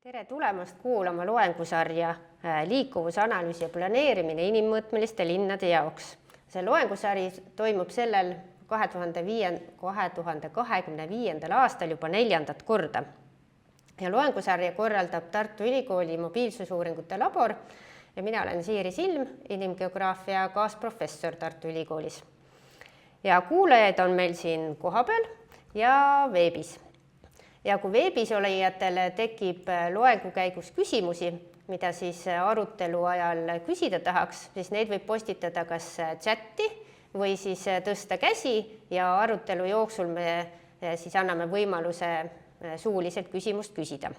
Tere tulemast kuulama loengusarja liikuvusanalüüsi ja planeerimine inimmõõtmeliste linnade jaoks. See loengusari toimub sellel 2025. aastal juba 4. korda. Ja loengusarja korraldab Tartu Ülikooli mobiilsusuuringute labor ja mina olen Siiri Silm, inimgeograafia kaasprofessor Tartu Ülikoolis. Ja kuulajaid on meil siin kohapeal ja veebis. Ja kui veebis olijatele tekib loengu käigus küsimusi, mida siis arutelu ajal küsida tahaks, siis neid võib postitada kas chatti või siis tõsta käsi ja arutelu jooksul me siis anname võimaluse suuliselt küsimust küsida.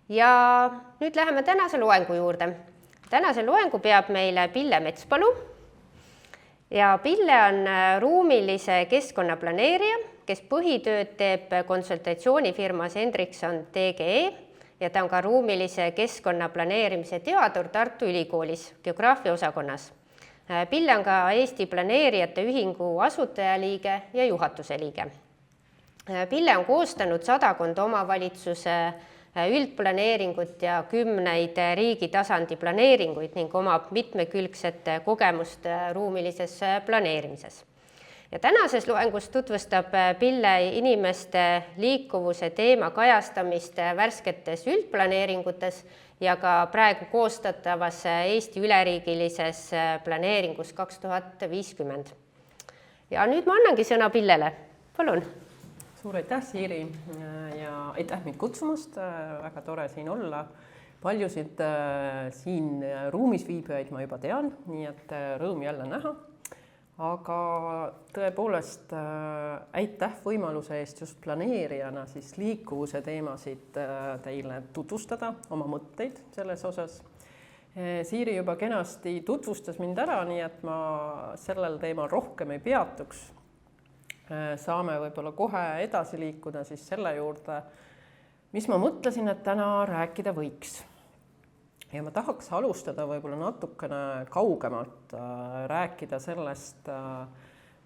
Ja nüüd läheme tänase loengu juurde. Tänase loengu peab meile Pille Metspalu ja Pille on ruumilise keskkonnaplaneerija, kes põhitööd teeb konsultatsioonifirmas Hendrikson TGE ja ta on ka ruumilise keskkonnaplaneerimise teadur Tartu Ülikoolis geograafia osakonnas. Pille on ka Eesti Planeerijate Ühingu asutajaliige ja juhatuse liige. Pille on koostanud 100 omavalitsuse üldplaneeringut ja 10 riigi tasandi planeeringuid ning omab mitmekülgset kogemust ruumilises planeerimises. Ja tänases loengus tutvustab Pille inimeste liikuvuse teema kajastamist värsketes üldplaneeringutes ja ka praegu koostatavas Eesti üleriigilises planeeringus 2050. Ja nüüd ma annangi sõna Pillele. Palun. Suur aitäh, Siiri, ja aitäh mind kutsumast. Väga tore siin olla. Paljusid siin ruumis viibijaid ma juba tean, nii et rõõm jälle näha. Aga tõepoolest aitäh võimaluse eest just planeerijana siis liikuvuse teemasid teile tutvustada, oma mõtteid selles osas. Siiri juba kenasti tutvustas mind ära, nii et ma sellel teemal rohkem ei peatuks. Saame võib-olla kohe edasi liikuda siis selle juurde, mis ma mõtlesin, et täna rääkida võiks. Ja ma tahaks alustada võib-olla natukene kaugemalt, rääkida sellest,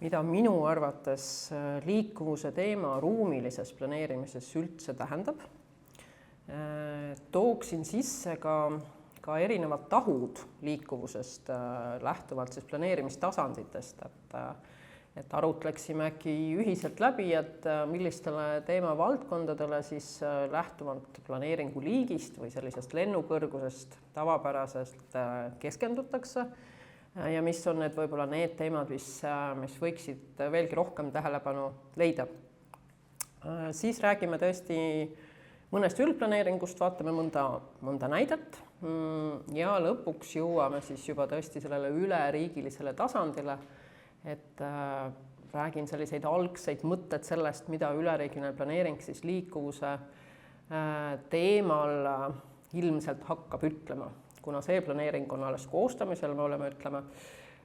mida minu arvates liikuvuse teema ruumilises planeerimises üldse tähendab. Tooksin sisse ka erinevad tahud liikuvusest lähtuvalt siis planeerimistasanditest, et arutleksime äkki ühiselt läbi, et millistele teemavaldkondadele siis lähtuvalt planeeringu liigist või sellisest lennukõrgusest tavapärasest keskendutakse ja mis on need võib-olla need teemad, mis võiksid veelgi rohkem tähelepanu leida. Siis räägime tõesti mõnest üldplaneeringust, vaatame mõnda näidet ja lõpuks jõuame siis juba tõesti sellele üleriigilisele tasandile, et räägin selliseid algseid mõtted sellest, mida üleriigiline planeering siis liikuvuse teemal ilmselt hakkab ütlema. Kuna see planeering on alles koostamisel, me oleme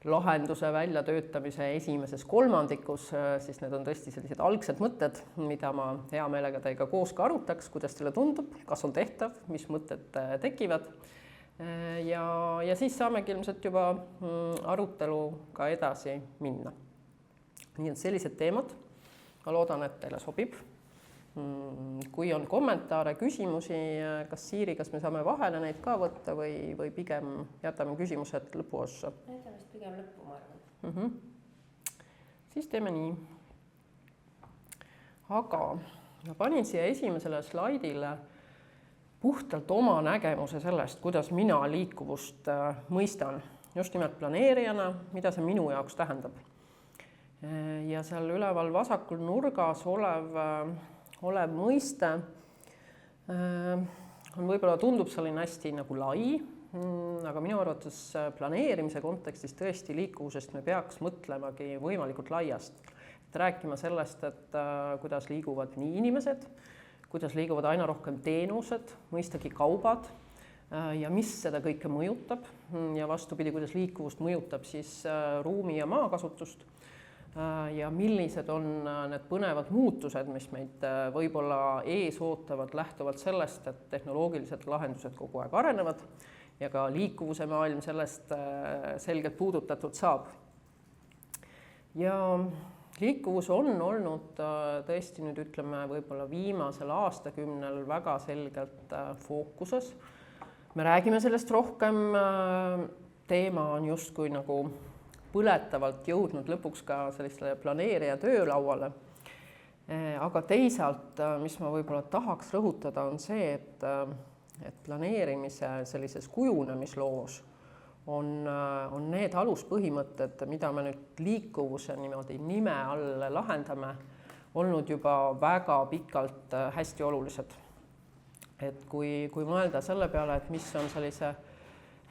lahenduse väljatöötamise esimeses kolmandikus, siis need on tõesti sellised algsed mõtted, mida ma hea meelega teiega koos ka arutaks, kuidas teile tundub, kas on tehtav, mis mõtted tekivad. Ja siis saamegi ilmselt juba aruteluga edasi minna. Nii et sellised teemad, ma loodan, et teile sobib. Kui on kommentaare, küsimusi, kas Siiri, kas me saame vahele neid ka võtta või pigem jätame küsimused lõpu ossa? Jätame pigem lõppu, ma arvan. Siis teeme nii. Aga ma panin siia esimesele slaidile puhtalt oma nägemuse sellest, kuidas mina liikuvust mõistan. Just nimelt planeerijana, mida see minu jaoks tähendab. Ja seal üleval vasakul nurgas olev mõiste on võib-olla tundub selline hästi nagu lai, aga minu arvates planeerimise kontekstis tõesti liikuvusest me peaks mõtlemagi võimalikult laiast. Rääkima sellest, et kuidas liiguvad nii inimesed, kuidas liiguvad aina rohkem teenused, mõistagi kaubad ja mis seda kõike mõjutab ja vastupidi, kuidas liikuvust mõjutab siis ruumi ja maakasutust ja millised on need põnevad muutused, mis meid võib-olla ees ootavad lähtuvalt sellest, et tehnoloogilised lahendused kogu aeg arenevad ja ka liikuvuse maailm sellest selgelt puudutatud saab. Ja liikuvus on olnud tõesti nüüd ütleme võib-olla viimasel aastakümnel väga selgelt fookuses. Me räägime sellest rohkem, teema on justkui nagu põletavalt jõudnud lõpuks ka sellistele planeerija töölauale. Aga teisalt, mis ma võib-olla tahaks rõhutada, on see, et planeerimise sellises kujunemisloos on need aluspõhimõtted, mida me nüüd liikuvuse niimoodi nime all lahendame, olnud juba väga pikalt hästi olulised. Et kui mõelda selle peale, et mis on sellise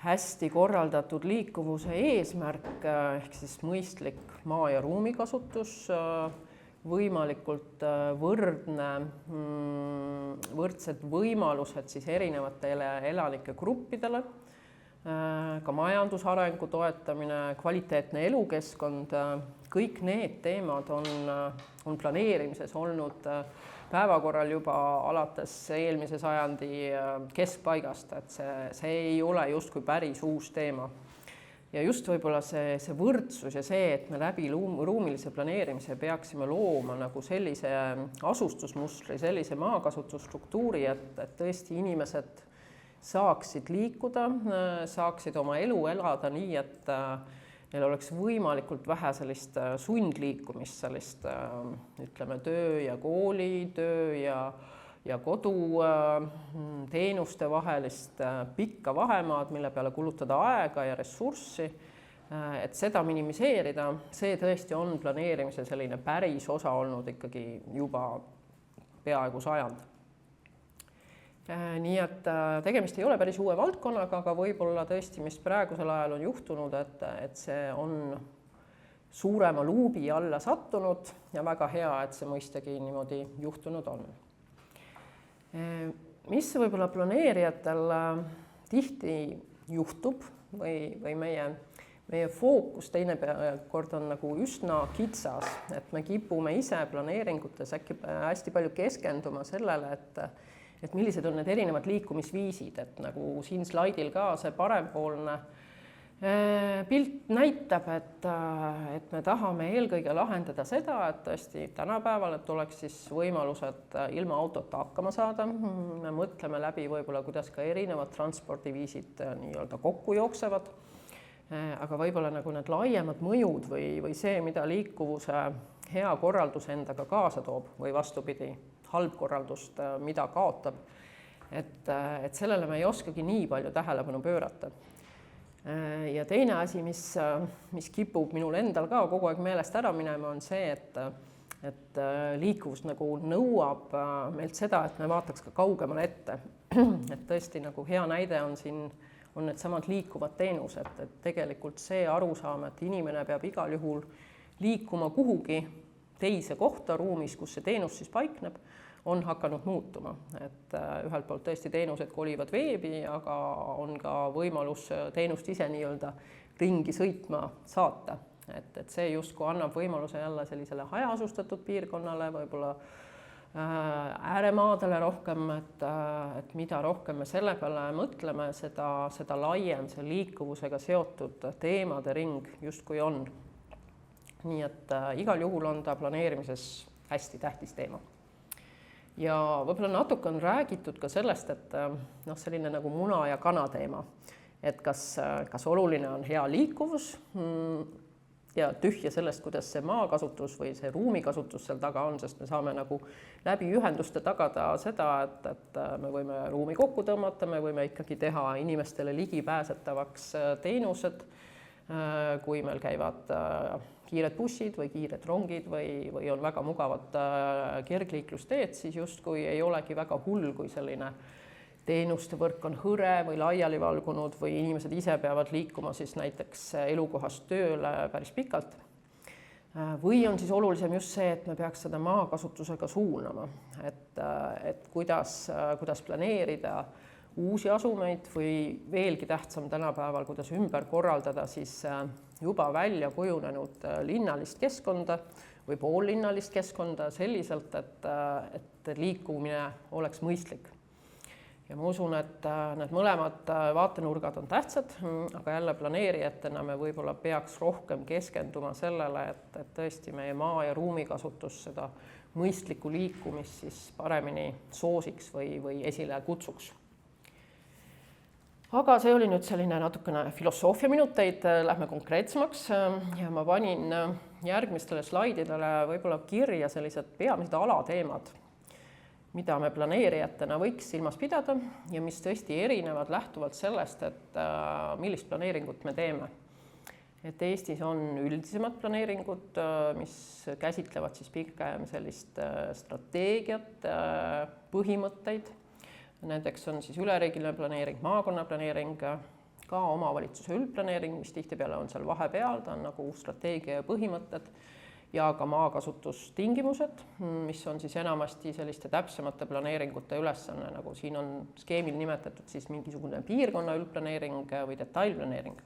hästi korraldatud liikuvuse eesmärk, ehk siis mõistlik maa- ja ruumikasutus, võimalikult võrdsed võimalused siis erinevatele elanike gruppidele, ka majandusarengu toetamine, kvaliteetne elukeskkond, kõik need teemad on planeerimises olnud päevakorral juba alates eelmise sajandi keskpaigast, et see ei ole justkui päris uus teema. Ja just võib-olla see võrdsus ja see, et me läbi ruumilise planeerimise peaksime looma nagu sellise asustusmustri, sellise maakasutusstruktuuri, et tõesti inimesed saaksid liikuda, saaksid oma elu elada nii, et neil oleks võimalikult vähe sellist sundliikumist, sellist ütleme töö ja kooli, töö ja kodu teenuste vahelist pikka vahemaad, mille peale kulutada aega ja ressurssi, et seda minimiseerida, see tõesti on planeerimise selline päris osa olnud ikkagi juba peaaegu sajand. Nii et tegemist ei ole päris uue valdkonnaga, aga võib-olla tõesti, mis praegusel ajal on juhtunud, et see on suurema luubi alla sattunud ja väga hea, et see mõistagi niimoodi juhtunud on. Mis võib-olla planeerijatel tihti juhtub või meie fookus teinekord on nagu üsna kitsas, et me kipume ise planeeringutes äkki hästi palju keskenduma sellele, et millised on need erinevad liikumisviisid, et nagu siin slaidil ka see parempoolne pilt näitab, et me tahame eelkõige lahendada seda, et tõesti tänapäeval, et oleks siis võimalused ilma autota hakkama saada. Me mõtleme läbi võib-olla, kuidas ka erinevad transpordiviisid nii-öelda kokku jooksevad, aga võib-olla nagu need laiemad mõjud või see, mida liikuvuse hea korraldus endaga kaasa toob või vastupidi, halb korraldust, mida kaotab, et sellele me ei oskagi nii palju tähelepanu pöörata. Ja teine asi, mis kipub minul endal ka kogu aeg meelest ära minema, on see, et liikuvus nagu nõuab meilt seda, et me vaataks ka kaugemale ette. Et tõesti nagu hea näide on siin on need samad liikuvad teenused, et tegelikult see arusaam, et inimene peab igal juhul liikuma kuhugi teise kohta ruumis, kus see teenus siis paikneb, on hakanud muutuma. Et ühelt poolt tõesti teenused kolivad veebi, aga on ka võimalus teenust ise nii-öelda ringi sõitma saata. Et see justkui annab võimaluse jälle sellisele hajaasustatud piirkonnale, võib-olla ääremaadele rohkem, et mida rohkem me selle peale mõtleme, seda laiem see liikuvusega seotud teemade ring justkui on. Nii et igal juhul on ta planeerimises hästi tähtis teema. Ja võib-olla natuke on räägitud ka sellest, et selline nagu muna ja kana teema, et kas oluline on hea liikuvus ja tühja sellest, kuidas see maakasutus või see ruumikasutus seal taga on, sest me saame nagu läbi ühenduste tagada seda, et me võime ruumi kokku tõmmata, me võime ikkagi teha inimestele ligipääsetavaks teenused, kui meil käivad kiired bussid või kiired rongid või on väga mugavad kergliiklusteed, siis justkui ei olegi väga hull, kui selline teenuste võrk on hõre või laiali valgunud või inimesed ise peavad liikuma siis näiteks elukohast tööle päris pikalt. Või on siis olulisem just see, et me peaks seda maakasutusega suunama, et kuidas planeerida uusi asumeid või veelgi tähtsam tänapäeval, kuidas ümber korraldada siis juba välja kujunenud linnalist keskkonda või poollinnalist keskkonda selliselt, et liikumine oleks mõistlik. ja ma usun, et need mõlemad vaatenurgad on tähtsad, aga jälle planeerijatena me võib-olla peaks rohkem keskenduma sellele, et tõesti meie maa- ja ruumikasutus seda mõistlikku liikumist siis paremini soosiks või esile kutsuks. Aga see oli nüüd selline natukene filosoofia minuteid, lähme konkreetsemaks ja ma panin järgmistele slaididele võib-olla kirja sellised peamised alateemad, mida me planeerijatena võiks silmas pidada ja mis tõesti erinevad lähtuvalt sellest, et millist planeeringut me teeme. Et Eestis on üldisemad planeeringud, mis käsitlevad siis pigem sellist strateegiat, põhimõtteid. Nendeks on siis üleriigiline planeering, maakonnaplaneering, ka omavalitsuse üldplaneering, mis tihtipeale on seal vahepeal, ta on nagu strateegia ja põhimõtted ja ka maakasutustingimused, mis on siis enamasti selliste täpsemate planeeringute ülesanne, nagu siin on skeemil nimetatud siis mingisugune piirkonna üldplaneering või detailplaneering.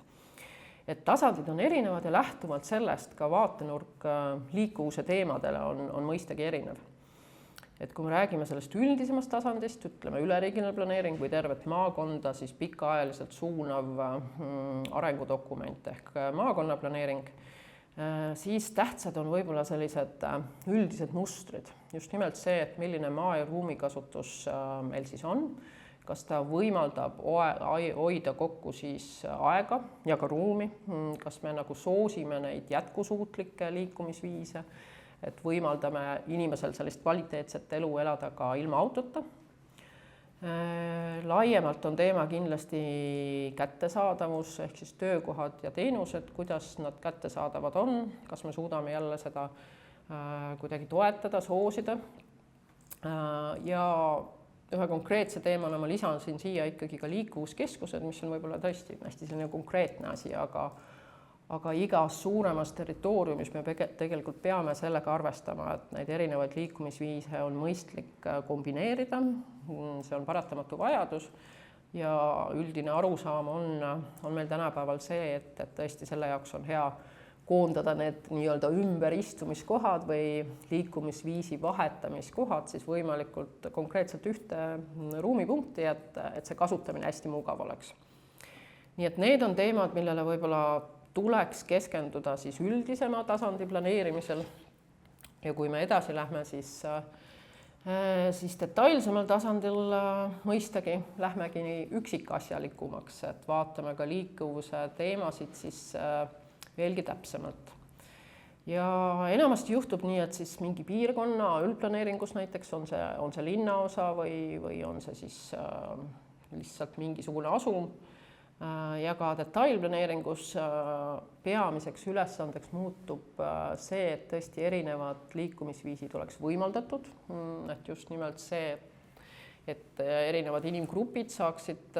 Et tasandid on erinevad ja lähtuvalt sellest ka vaatenurk liikuvuse teemadele on mõistagi erinev. Et kui me räägime sellest üldisemast tasandist, ütleme üleriigiline planeering või tervet maakonda, siis pikaajaliselt suunav arengudokument ehk maakonnaplaneering, siis tähtsad on võib-olla sellised üldised mustrid. Just nimelt see, et milline maa- ja ruumikasutus meil siis on, kas ta võimaldab hoida kokku siis aega ja ka ruumi, kas me nagu soosime neid jätkusuutlikke liikumisviise, et võimaldame inimesel sellist kvaliteetset elu elada ka ilma autota. Laiemalt on teema kindlasti kättesaadavus ehk siis töökohad ja teenused, kuidas nad kättesaadavad on, kas me suudame jälle seda kuidagi toetada, soosida. Ja ühe konkreetse teemana ma lisansin siia ikkagi ka liikuvuskeskused, mis on võib-olla tõesti hästi selline konkreetne asi, aga igas suuremas territooriumis me tegelikult peame sellega arvestama, et neid erinevaid liikumisviise on mõistlik kombineerida, see on paratamatu vajadus ja üldine arusaam on meil tänapäeval see, et tõesti selle jaoks on hea koondada need nii-öelda ümberistumiskohad või liikumisviisi vahetamiskohad siis võimalikult konkreetselt ühte ruumipunkti, et see kasutamine hästi mugav oleks. Nii et need on teemad, millele võib-olla tuleks keskenduda siis üldisema tasandi planeerimisel ja kui me edasi lähme, siis detailsemal tasandil mõistagi lähmegi üksikasjalikumaks, et vaatame ka liikuvuse teemasid siis veelgi täpsemalt. Ja enamasti juhtub nii, et siis mingi piirkonna üldplaneeringus näiteks on see linnaosa või on see siis lihtsalt mingisugune asum ja ka detailplaneeringus peamiseks ülesandeks muutub see, et tõesti erinevad liikumisviisid oleks võimaldatud, et just nimelt see, et erinevad inimgrupid saaksid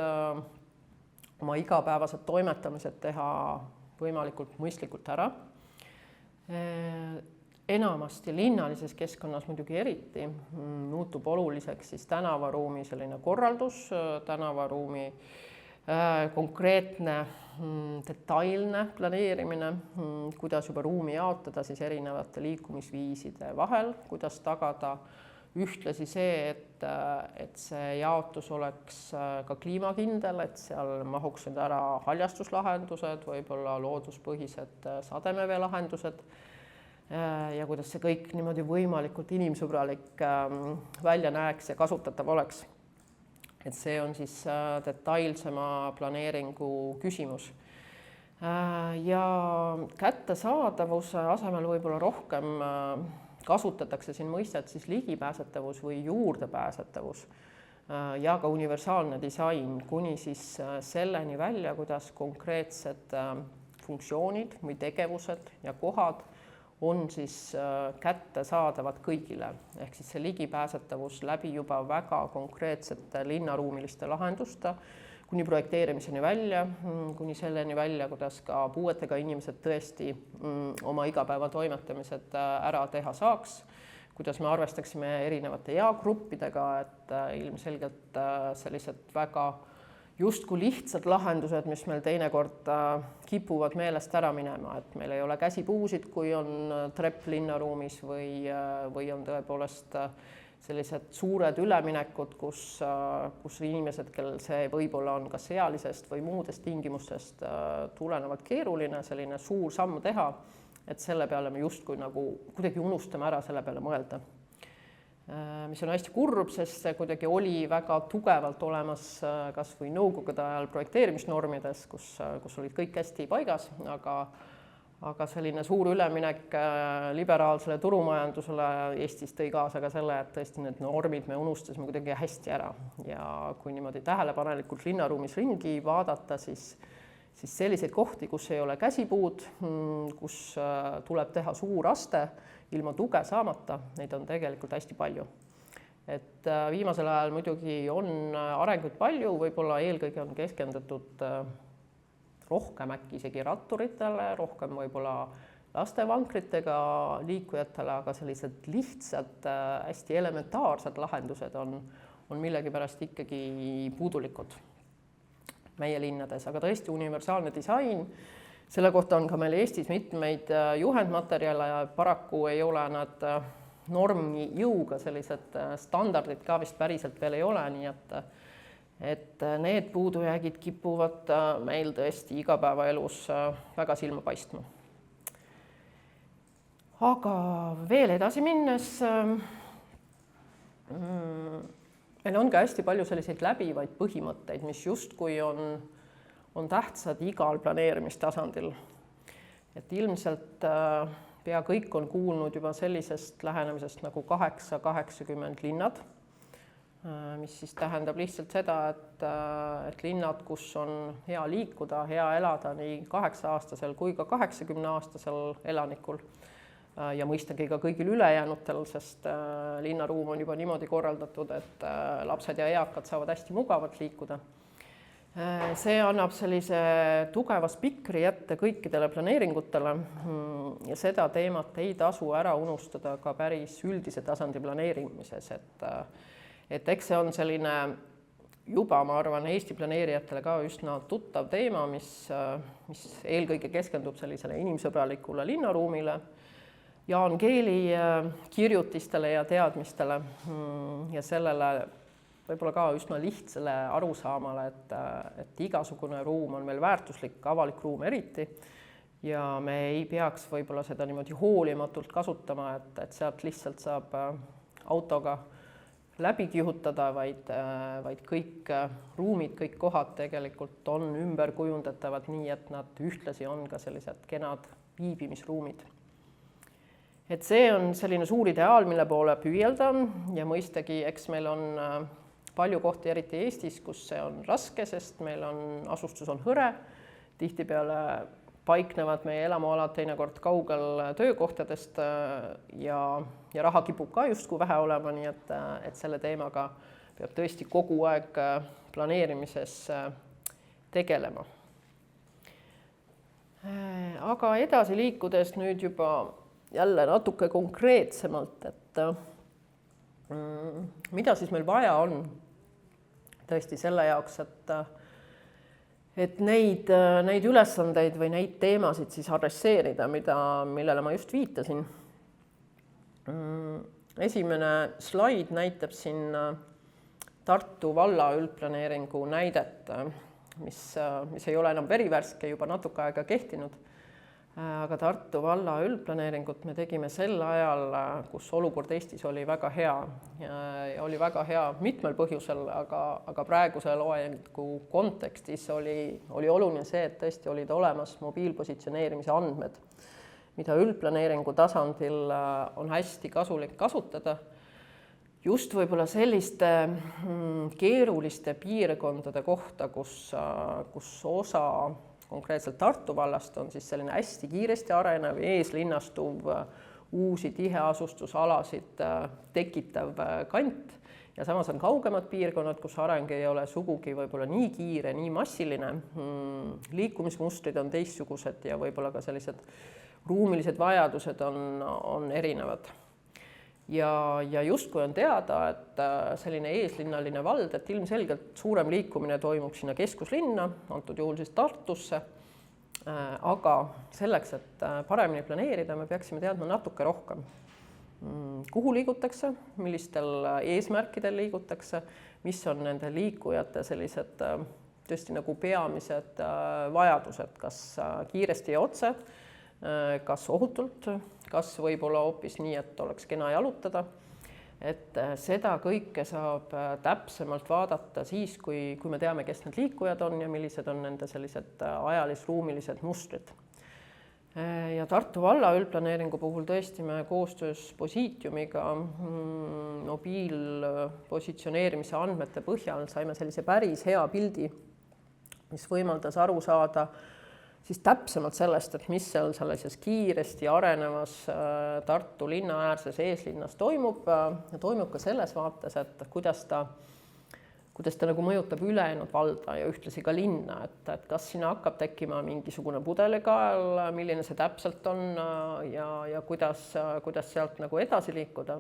oma igapäevased toimetamised teha võimalikult mõistlikult ära. Enamasti linnalises keskkonnas muidugi eriti muutub oluliseks siis tänavaruumi selline korraldus, tänavaruumi konkreetne detailne planeerimine, kuidas juba ruumi jaotada siis erinevate liikumisviiside vahel, kuidas tagada ühtlasi see, et see jaotus oleks ka kliimakindel, et seal mahuksid ära haljastuslahendused, võib-olla looduspõhised sademeveelahendused ja kuidas see kõik niimoodi võimalikult inimsõbralik välja näeks ja kasutatav oleks. Et see on siis detailsema planeeringu küsimus. Ja kättesaadavuse asemel võib-olla rohkem kasutatakse siin mõistet siis ligipääsetavus või juurdepääsetavus ja ka universaalne disain kuni siis selleni välja, kuidas konkreetsed funktsioonid või tegevused ja kohad on siis kättesaadavad kõigile. Ehk siis see ligipääsetavus läbi juba väga konkreetsete linnaruumiliste lahenduste kuni projekteerimiseni välja, kuni selleni välja, kuidas ka puuetega inimesed tõesti oma igapäeva toimetamised ära teha saaks, kuidas me arvestaksime erinevate eagruppidega, et ilmselgelt sellised väga justkui lihtsad lahendused, mis meil teinekord kipuvad meelest ära minema, et meil ei ole käsipuusid, kui on trepp linnaruumis või on tõepoolest sellised suured üleminekud, kus inimesed, kellel see võib-olla on kas ealisest või muudest tingimustest tulenevalt keeruline selline suur samm teha, et selle peale me justkui nagu kuidagi unustame ära selle peale mõelda. Mis on hästi kurb, sest see kuidagi oli väga tugevalt olemas kas või nõukogude ajal projekteerimisnormides, kus olid kõik hästi paigas, aga selline suur üleminek liberaalsele turumajandusele Eestis tõi kaasa ka selle, et tõesti need normid me unustasime kuidagi hästi ära. Ja kui niimoodi tähelepanelikult linnaruumis ringi vaadata, siis selliseid kohti, kus ei ole käsipuud, kus tuleb teha suur aste ilma tuge saamata, neid on tegelikult hästi palju. Et viimasel ajal muidugi on arenguid palju, võib-olla eelkõige on keskendutud rohkem äkki isegi ratturitele, rohkem võib-olla lastevankritega liikujatele, aga sellised lihtsad, hästi elementaarsed lahendused on millegipärast ikkagi puudulikud meie linnades, aga tõesti universaalne disain. Selle kohta on ka meil Eestis mitmeid juhendmaterjale ja paraku ei ole nad normi jõuga, sellised standardid ka vist päriselt veel ei ole, nii et need puudujäägid kipuvad meil tõesti igapäevaelus väga silma paistma. Aga veel edasi minnes, meil on ka hästi palju selliseid läbivaid põhimõtteid, mis justkui on tähtsad igal planeerimistasandil. Et ilmselt pea kõik on kuulnud juba sellisest lähenemisest nagu 8-80 linnad, mis siis tähendab lihtsalt seda, et linnad, kus on hea liikuda, hea elada nii 8-aastasel kui ka 80-aastasel elanikul ja mõistagi ka kõigil ülejäänutel, sest linnaruum on juba niimoodi korraldatud, et lapsed ja eakad saavad hästi mugavalt liikuda. See annab sellise tugeva spikri ette kõikidele planeeringutele ja seda teemat ei tasu ära unustada ka päris üldise tasandi planeerimises, et eks see on selline juba, ma arvan, Eesti planeerijatele ka üsna tuttav teema, mis eelkõige keskendub sellisele inimsõbralikule linnaruumile, Jaan Keeli kirjutistele ja teadmistele ja sellele võib-olla ka üsna lihtsale arusaamale, et igasugune ruum on meil väärtuslik, avalik ruum eriti, ja me ei peaks võib-olla seda niimoodi hoolimatult kasutama, et sealt lihtsalt saab autoga läbi kihutada, vaid kõik ruumid, kõik kohad tegelikult on ümber kujundatavad nii, et nad ühtlasi on ka sellised kenad viibimisruumid. Et see on selline suur ideaal, mille poole püüelda ja mõistagi, eks meil on palju kohti, eriti Eestis, kus see on raske, sest meil asustus on hõre, tihtipeale paiknevad meie elamualad teinekord kaugel töökohtadest ja raha kipub ka justkui vähe olema, nii et selle teemaga peab tõesti kogu aeg planeerimises tegelema. Aga edasi liikudes nüüd juba jälle natuke konkreetsemalt, et mida siis meil vaja on tõesti selle jaoks, et neid ülesandeid või neid teemasid siis adresseerida, millele ma just viitasin. Esimene slaid näitab siin Tartu valla üldplaneeringu näidet, mis ei ole enam verivärske, juba natuke aega kehtinud. Aga Tartu valla üldplaneeringut me tegime sel ajal, kus olukord Eestis oli väga hea ja oli väga hea mitmel põhjusel, aga praeguse loengu kontekstis oli oluline see, et tõesti olid olemas mobiilpositsioneerimise andmed, mida üldplaneeringu tasandil on hästi kasulik kasutada. Just võib-olla selliste keeruliste piirkondade kohta, kus osa konkreetselt Tartu vallast on siis selline hästi kiiresti arenev, eeslinnastuv, uusi tiheasustusalasid tekitav kant ja samas on kaugemad piirkonnad, kus areng ei ole sugugi võib-olla nii kiire, nii massiline, liikumismustrid on teistsugused ja võib-olla ka sellised ruumilised vajadused on erinevad. Ja justkui on teada, et selline eeslinnaline vald, et ilmselgelt suurem liikumine toimub sinna keskuslinna, antud juhul siis Tartusse, aga selleks, et paremini planeerida, me peaksime teadma natuke rohkem. kuhu liigutakse, millistel eesmärkidel liigutakse, mis on nende liikujate sellised tõesti nagu peamised vajadused, kas kiiresti ja otse, kas ohutult, kas võib-olla hoopis nii, et oleks kena jalutada. Et seda kõike saab täpsemalt vaadata siis, kui me teame, kes need liikujad on ja millised on nende sellised ajalis-ruumilised mustrid. Ja Tartu valla üldplaneeringu puhul tõesti me koostöös Positiumiga mobiilpositsioneerimise andmete põhjal saime sellise päris hea pildi, mis võimaldas aru saada siis täpsemalt sellest, et mis seal sellises kiiresti arenevas Tartu linnaäärses eeslinnas toimub ja toimub ka selles vaates, et kuidas ta nagu mõjutab ülejäänud valda ja ühtlasi ka linna, et kas sinna hakkab tekkima mingisugune pudelikael, milline see täpselt on ja kuidas sealt nagu edasi liikuda.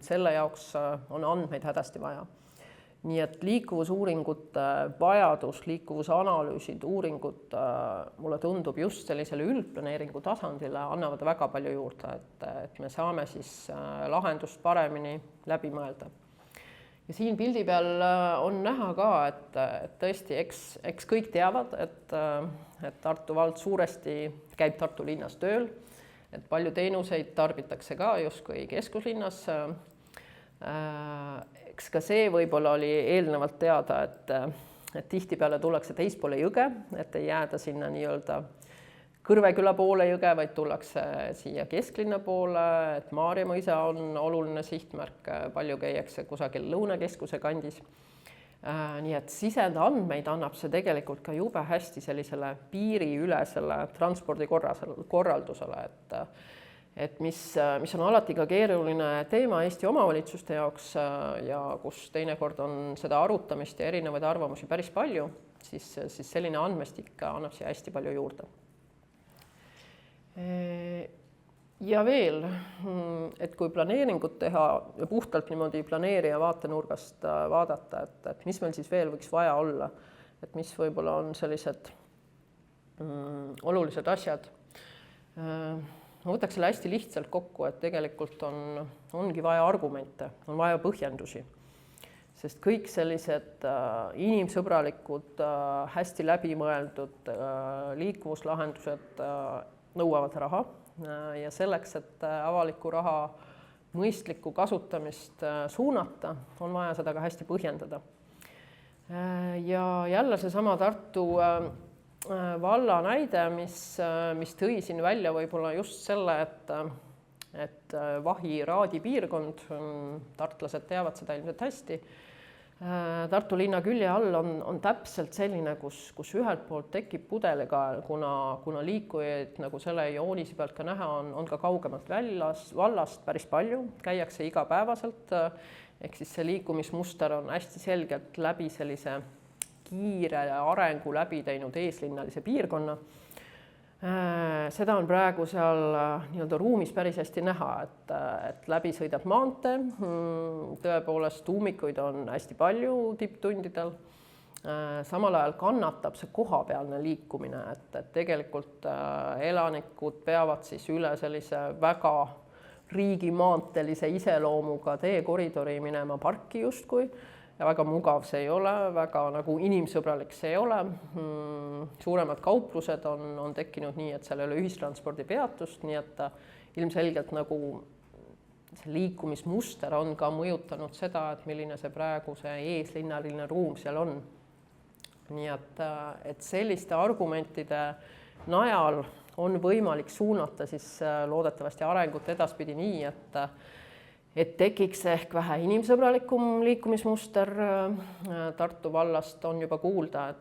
Selle jaoks on andmeid hädasti vaja. Nii et liikuvusuuringute vajadus, liikuvusanalüüsid, uuringud, mulle tundub just sellisele üldplaneeringu tasandile annavad väga palju juurde, et me saame siis lahendust paremini läbi mõelda. Ja siin pildi peal on näha ka, et tõesti, eks kõik teavad, et Tartu vald suuresti käib Tartu linnas tööl, et palju teenuseid tarbitakse ka justkui keskuslinnas. Eks ka see võib-olla oli eelnevalt teada, et tihtipeale tullakse teispoole jõge, et ei jääda sinna nii-öelda Kõrveküla poole jõge, vaid tullakse siia kesklinna poole, et Maarja mõisa on oluline sihtmärk, palju käiakse kusagil Lõunakeskuse kandis. Nii et sisendandmeid annab see tegelikult ka jube hästi sellisele piiriülesele transpordikorraldusele, et mis on alati ka keeruline teema Eesti omavalitsuste jaoks ja kus teinekord on seda arutamist ja erinevaid arvamusi päris palju, siis selline andmestik annab siia hästi palju juurde. Ja veel, et kui planeeringut teha ja puhtalt niimoodi planeerija vaatenurgast vaadata, et mis meil siis veel võiks vaja olla, et mis võib-olla on sellised olulised asjad. Ma võtaks selle hästi lihtsalt kokku, et tegelikult ongi vaja argumente, on vaja põhjendusi, sest kõik sellised inimsõbralikud, hästi läbimõeldud liikuvuslahendused nõuavad raha ja selleks, et avaliku raha mõistlikku kasutamist suunata, on vaja seda ka hästi põhjendada. Ja jälle seesama Tartu valla näide, mis tõi siin välja võib-olla just selle, et Vahi-Raadi piirkond, tartlased teavad seda ilmselt hästi, Tartu linna külje all on täpselt selline, kus ühelt poolt tekib pudelikael, kuna liikujaid nagu selle joonise pealt ka näha on ka kaugemalt vallast päris palju, käiakse igapäevaselt, ehk siis see liikumismuster on hästi selgelt läbi sellise kiire arengu läbi teinud eeslinnalise piirkonna. Seda on praegu seal nii-öelda ruumis päris hästi näha, et läbi sõidab maantee, tõepoolest tuumikuid on hästi palju tipptundidel, samal ajal kannatab see kohapealne liikumine, et tegelikult elanikud peavad siis üle sellise väga riigimaanteelise iseloomuga teekoridori minema parki justkui, ja väga mugav see ei ole, väga nagu inimsõbralik see ei ole. Suuremad kauplused on tekkinud nii, et seal ei ole ühistranspordi peatust, nii et ilmselgelt nagu see liikumismuster on ka mõjutanud seda, et milline see praegu see eeslinnaline ruum seal on. Nii et selliste argumentide najal on võimalik suunata siis loodetavasti arengut edaspidi nii, et tekiks ehk vähe inimsõbralikum liikumismuster. Tartu vallast on juba kuulda,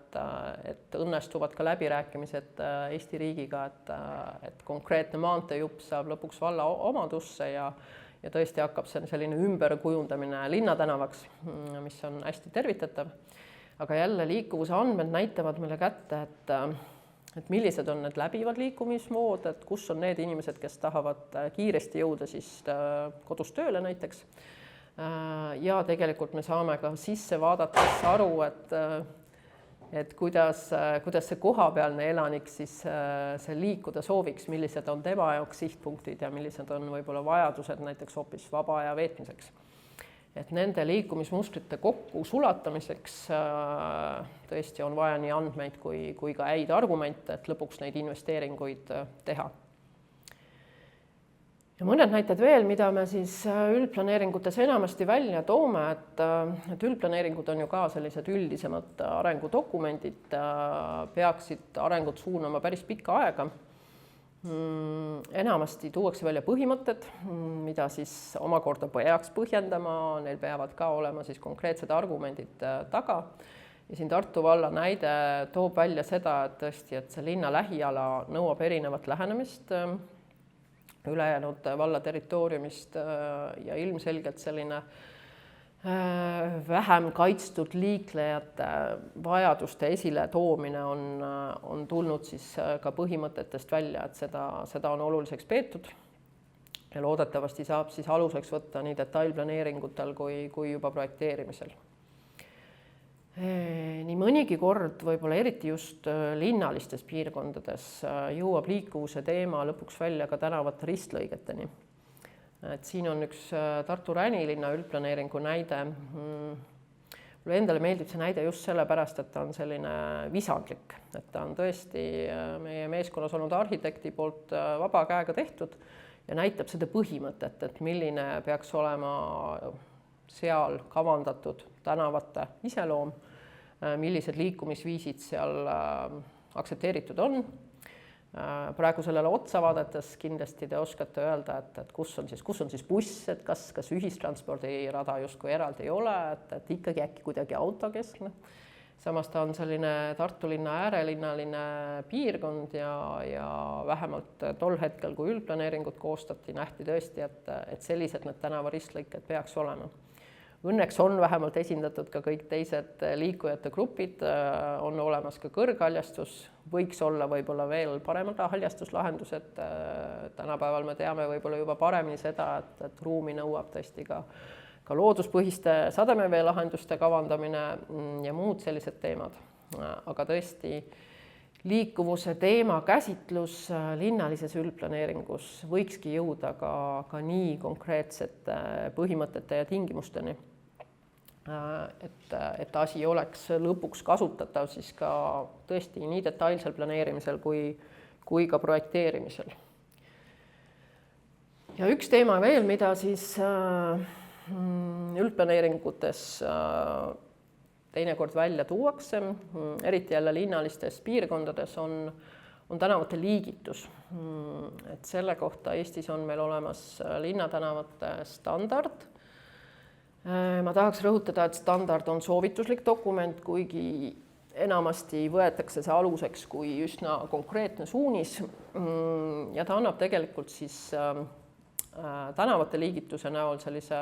et õnnestuvad ka läbirääkimised Eesti riigiga, et konkreetne maanteejupp saab lõpuks valla omadusse ja tõesti hakkab see selline ümberkujundamine linnatänavaks, mis on hästi tervitatav. Aga jälle liikuvuse andmed näitavad meile kätte, et millised on need läbivad liikumismood, et kus on need inimesed, kes tahavad kiiresti jõuda siis kodus tööle näiteks. Ja tegelikult me saame ka sisse vaadates aru, et kuidas see kohapealne elanik siis see liikuda sooviks, millised on tema jaoks sihtpunktid ja millised on võib-olla vajadused näiteks hoopis vaba aja veetmiseks. Et nende liikumismustrite kokku sulatamiseks tõesti on vaja nii andmeid kui ka häid argumente, et lõpuks neid investeeringuid teha. Ja mõned näited veel, mida me siis üldplaneeringutes enamasti välja toome, et üldplaneeringud on ju ka sellised üldisemad arengudokumendid, peaksid arengut suunama päris pikka aega. Enamasti tuuakse välja põhimõtted, mida siis omakorda peaks põhjendama, neil peavad ka olema siis konkreetsed argumendid taga. Ja siin Tartu valla näide toob välja seda, et tõesti, et see linna lähiala nõuab erinevat lähenemist ülejäänud valla territooriumist ja ilmselgelt selline vähem kaitstud liiklejate vajaduste esile toomine on tulnud siis ka põhimõtetest välja, et seda on oluliseks peetud ja loodetavasti saab siis aluseks võtta nii detailplaneeringutel kui juba projekteerimisel. Nii mõnigi kord, võib-olla eriti just linnalistes piirkondades, jõuab liikuvuse teema lõpuks välja ka tänavate ristlõigeteni. Et siin on üks Tartu Ränilinna üldplaneeringu näide. Mulle endale meeldib see näide just sellepärast, et ta on selline visandlik, et ta on tõesti meie meeskonnas olnud arhitekti poolt vaba käega tehtud ja näitab seda põhimõtet, et milline peaks olema seal kavandatud tänavate iseloom, millised liikumisviisid seal aktsepteeritud on. Praegu sellele otsa vaadates kindlasti te oskate öelda, et kus on siis buss, et kas ühistranspordirada justkui eraldi ei ole, et ikkagi äkki kuidagi autokeskne. Samas ta on selline Tartu linna äärelinnaline piirkond ja vähemalt tol hetkel, kui üldplaneeringut koostati, nähti tõesti, et sellised need tänavaristlõiked peaks olema. Õnneks on vähemalt esindatud ka kõik teised liikujate grupid, on olemas ka kõrghaljastus, võiks olla võib-olla veel paremad haljastuslahendused. Tänapäeval me teame võib-olla juba paremini seda, et ruumi nõuab tõesti ka looduspõhiste sademeveelahenduste kavandamine ja muud sellised teemad. Aga tõesti liikuvuse teema käsitlus linnalises üldplaneeringus võikski jõuda ka nii konkreetsete põhimõtete ja tingimusteni, et asi oleks lõpuks kasutatav siis ka tõesti nii detailsel planeerimisel kui ka projekteerimisel. Ja üks teema veel, mida siis üldplaneeringutes teinekord välja tuuakse, eriti jälle linnalistes piirkondades, on tänavate liigitus. Et selle kohta Eestis on meil olemas linnatänavate standard. Ma tahaks rõhutada, et standard on soovituslik dokument, kuigi enamasti võetakse see aluseks kui üsna konkreetne suunis ja ta annab tegelikult siis tänavate liigituse näol sellise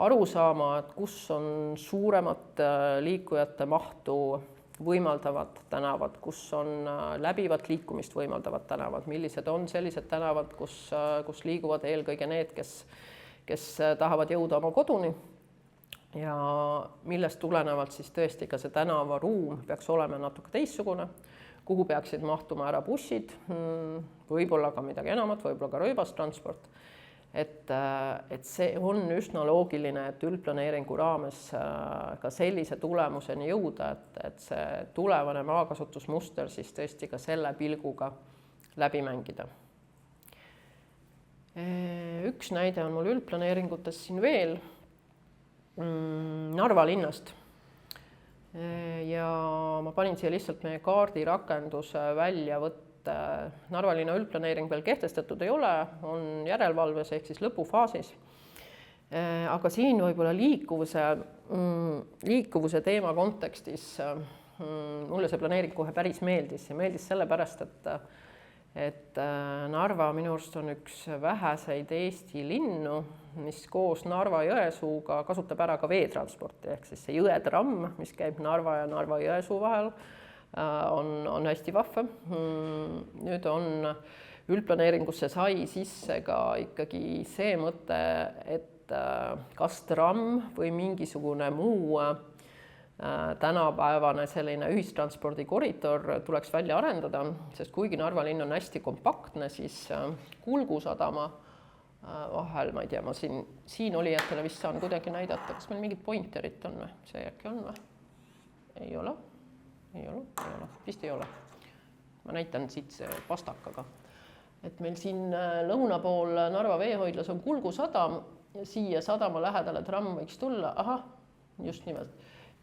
arusaama, et kus on suuremat liikujate mahtu võimaldavad tänavad, kus on läbivat liikumist võimaldavad tänavad, millised on sellised tänavad, kus liiguvad eelkõige need, kes tahavad jõuda oma koduni ja millest tulenevalt siis tõesti ka see tänavaruum peaks olema natuke teissugune, kuhu peaksid mahtuma ära bussid, võib-olla ka midagi enamat, võib-olla ka rööbastransport. Et see on üsna loogiline, et üldplaneeringu raames ka sellise tulemuseni jõuda, et see tulevane maakasutusmuster siis tõesti ka selle pilguga läbi mängida. Üks näide on mul üldplaneeringutes siin veel Narva linnast. Ja ma panin siia lihtsalt meie kaardirakenduse välja võtta. Narva linna üldplaneering veel kehtestatud ei ole, on järelevalves ehk siis lõpufaasis. Aga siin võib-olla liikuvuse teema kontekstis mulle see planeering kohe päris meeldis ja meeldis sellepärast, et Narva minu arust on üks väheseid Eesti linnu, mis koos Narva-Jõesuuga kasutab ära ka veetransporti, ehk siis see jõetramm, mis käib Narva ja Narva-Jõesuu vahel, on hästi vahva. Nüüd on üldplaneeringusse sai sisse ka ikkagi see mõte, et kas tramm või mingisugune muu tänapäevane selline ühistranspordikoridor tuleks välja arendada, sest kuigi Narva linn on hästi kompaktne, siis Kulgu sadama vahel, ma ei tea, ma siin olijatele vist saan kuidagi näidata, kas meil mingid pointerit on või? See äkki on või? Ei ole, vist ei ole. Ma näitan siit pastakaga. Et meil siin lõuna pool Narva veehoidlas on Kulgu sadam ja siia sadama lähedale tramm võiks tulla, just nimelt,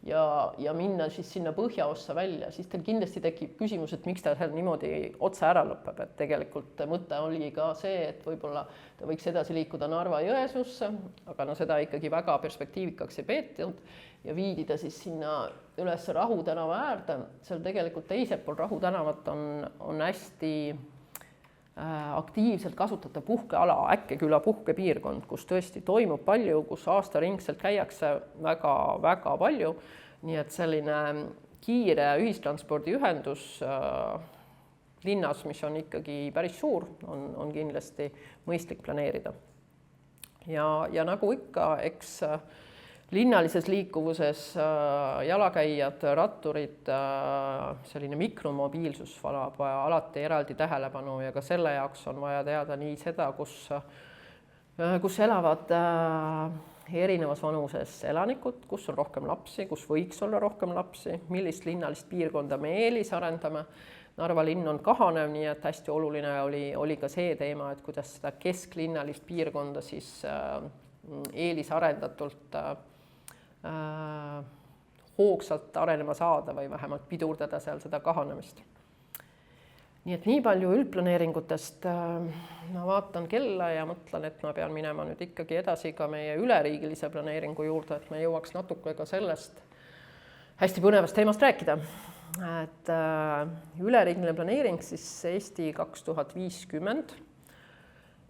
ja minna siis sinna põhjaossa välja, siis teil kindlasti tekib küsimus, et miks ta seal niimoodi otse ära lõpeb, et tegelikult mõte oli ka see, et võib-olla ta võiks edasi liikuda Narva-Jõesuusse, aga no seda ikkagi väga perspektiivikaks ei peetud ja viidi ta siis sinna üles Rahu tänava äärde, seal tegelikult teisel pool Rahu tänavat on hästi aktiivselt kasutatav puhkeala, Äkkeküla puhkepiirkond, kus tõesti toimub palju, kus aastaringselt käiakse väga palju, nii et selline kiire ühistranspordiühendus linnas, mis on ikkagi päris suur, on kindlasti mõistlik planeerida. Ja nagu ikka, eks linnalises liikuvuses jalakäijad, ratturid, selline mikromobiilsus valab alati eraldi tähelepanu ja ka selle jaoks on vaja teada nii seda, kus elavad erinevas vanuses elanikud, kus on rohkem lapsi, kus võiks olla rohkem lapsi, millist linnalist piirkonda me eelisarendame. Narva linn on kahanev, nii et hästi oluline oli ka see teema, et kuidas seda kesklinnalist piirkonda siis eelisarendatult hoogsalt arenema saada või vähemalt pidurdada seal seda kahanemist. Nii et nii palju üldplaneeringutest. Ma vaatan kella ja mõtlen, et ma pean minema nüüd ikkagi edasi ka meie üleriigilise planeeringu juurde, et me jõuaks natuke ka sellest hästi põnevast teemast rääkida. Et üleriigiline planeering siis Eesti 2050,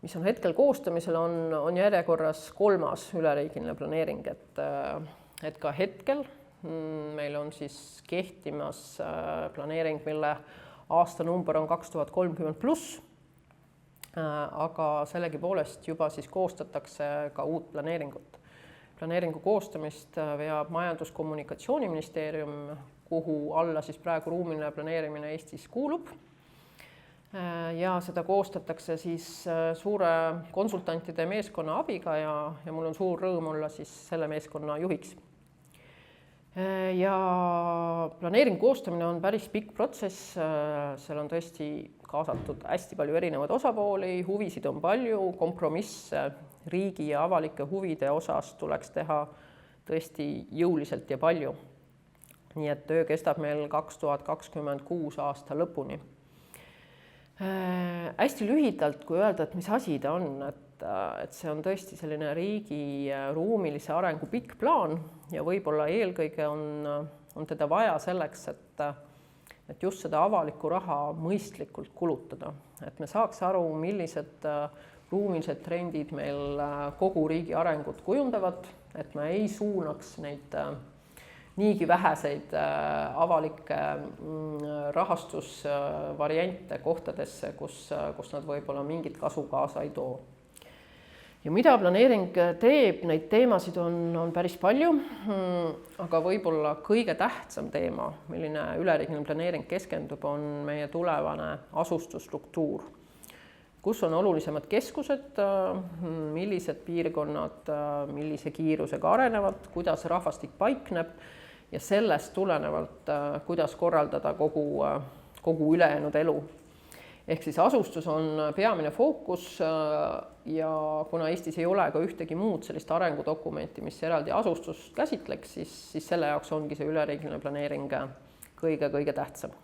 mis on hetkel koostamisel, on järjekorras 3. üleriigiline planeering, et ka hetkel meil on siis kehtimas planeering, mille aastanumber on 2030+, aga sellegipoolest juba siis koostatakse ka uut planeeringut. Planeeringu koostamist veab Majandus-Kommunikatsiooniministeerium, kuhu alla siis praegu ruumiline planeerimine Eestis kuulub. Ja seda koostatakse siis suure konsultantide meeskonna abiga ja mul on suur rõõm olla siis selle meeskonna juhiks. Ja planeeringu koostamine on päris pikk protsess, seal on tõesti kaasatud hästi palju erinevaid osapooli, huvisid on palju, kompromisse riigi ja avalike huvide osas tuleks teha tõesti jõuliselt ja palju. Nii et töö kestab meil 2026 aasta lõpuni. Hästi lühidalt, kui öelda, et mis asi ta on, et see on tõesti selline riigi ruumilise arengu pikk plaan ja võib-olla eelkõige on teda vaja selleks, et just seda avalikku raha mõistlikult kulutada. Et me saaks aru, millised ruumilised trendid meil kogu riigi arengut kujundavad, et me ei suunaks neid niigi väheseid avalikke rahastusvariante kohtadesse, kus nad võib-olla mingit kasu kaasa ei too. Ja mida planeering teeb, neid teemasid on päris palju, aga võib-olla kõige tähtsam teema, milline üleriigiline planeering keskendub, on meie tulevane asustusstruktuur. Kus on olulisemad keskused, millised piirkonnad, millise kiirusega arenevad, kuidas rahvastik paikneb ja sellest tulenevalt, kuidas korraldada kogu ülejäänud elu. Ehk siis asustus on peamine fookus ja kuna Eestis ei ole ka ühtegi muud sellist arengudokumenti, mis eraldi asustust käsitleks, siis selle jaoks ongi see üleriigiline planeering kõige tähtsam.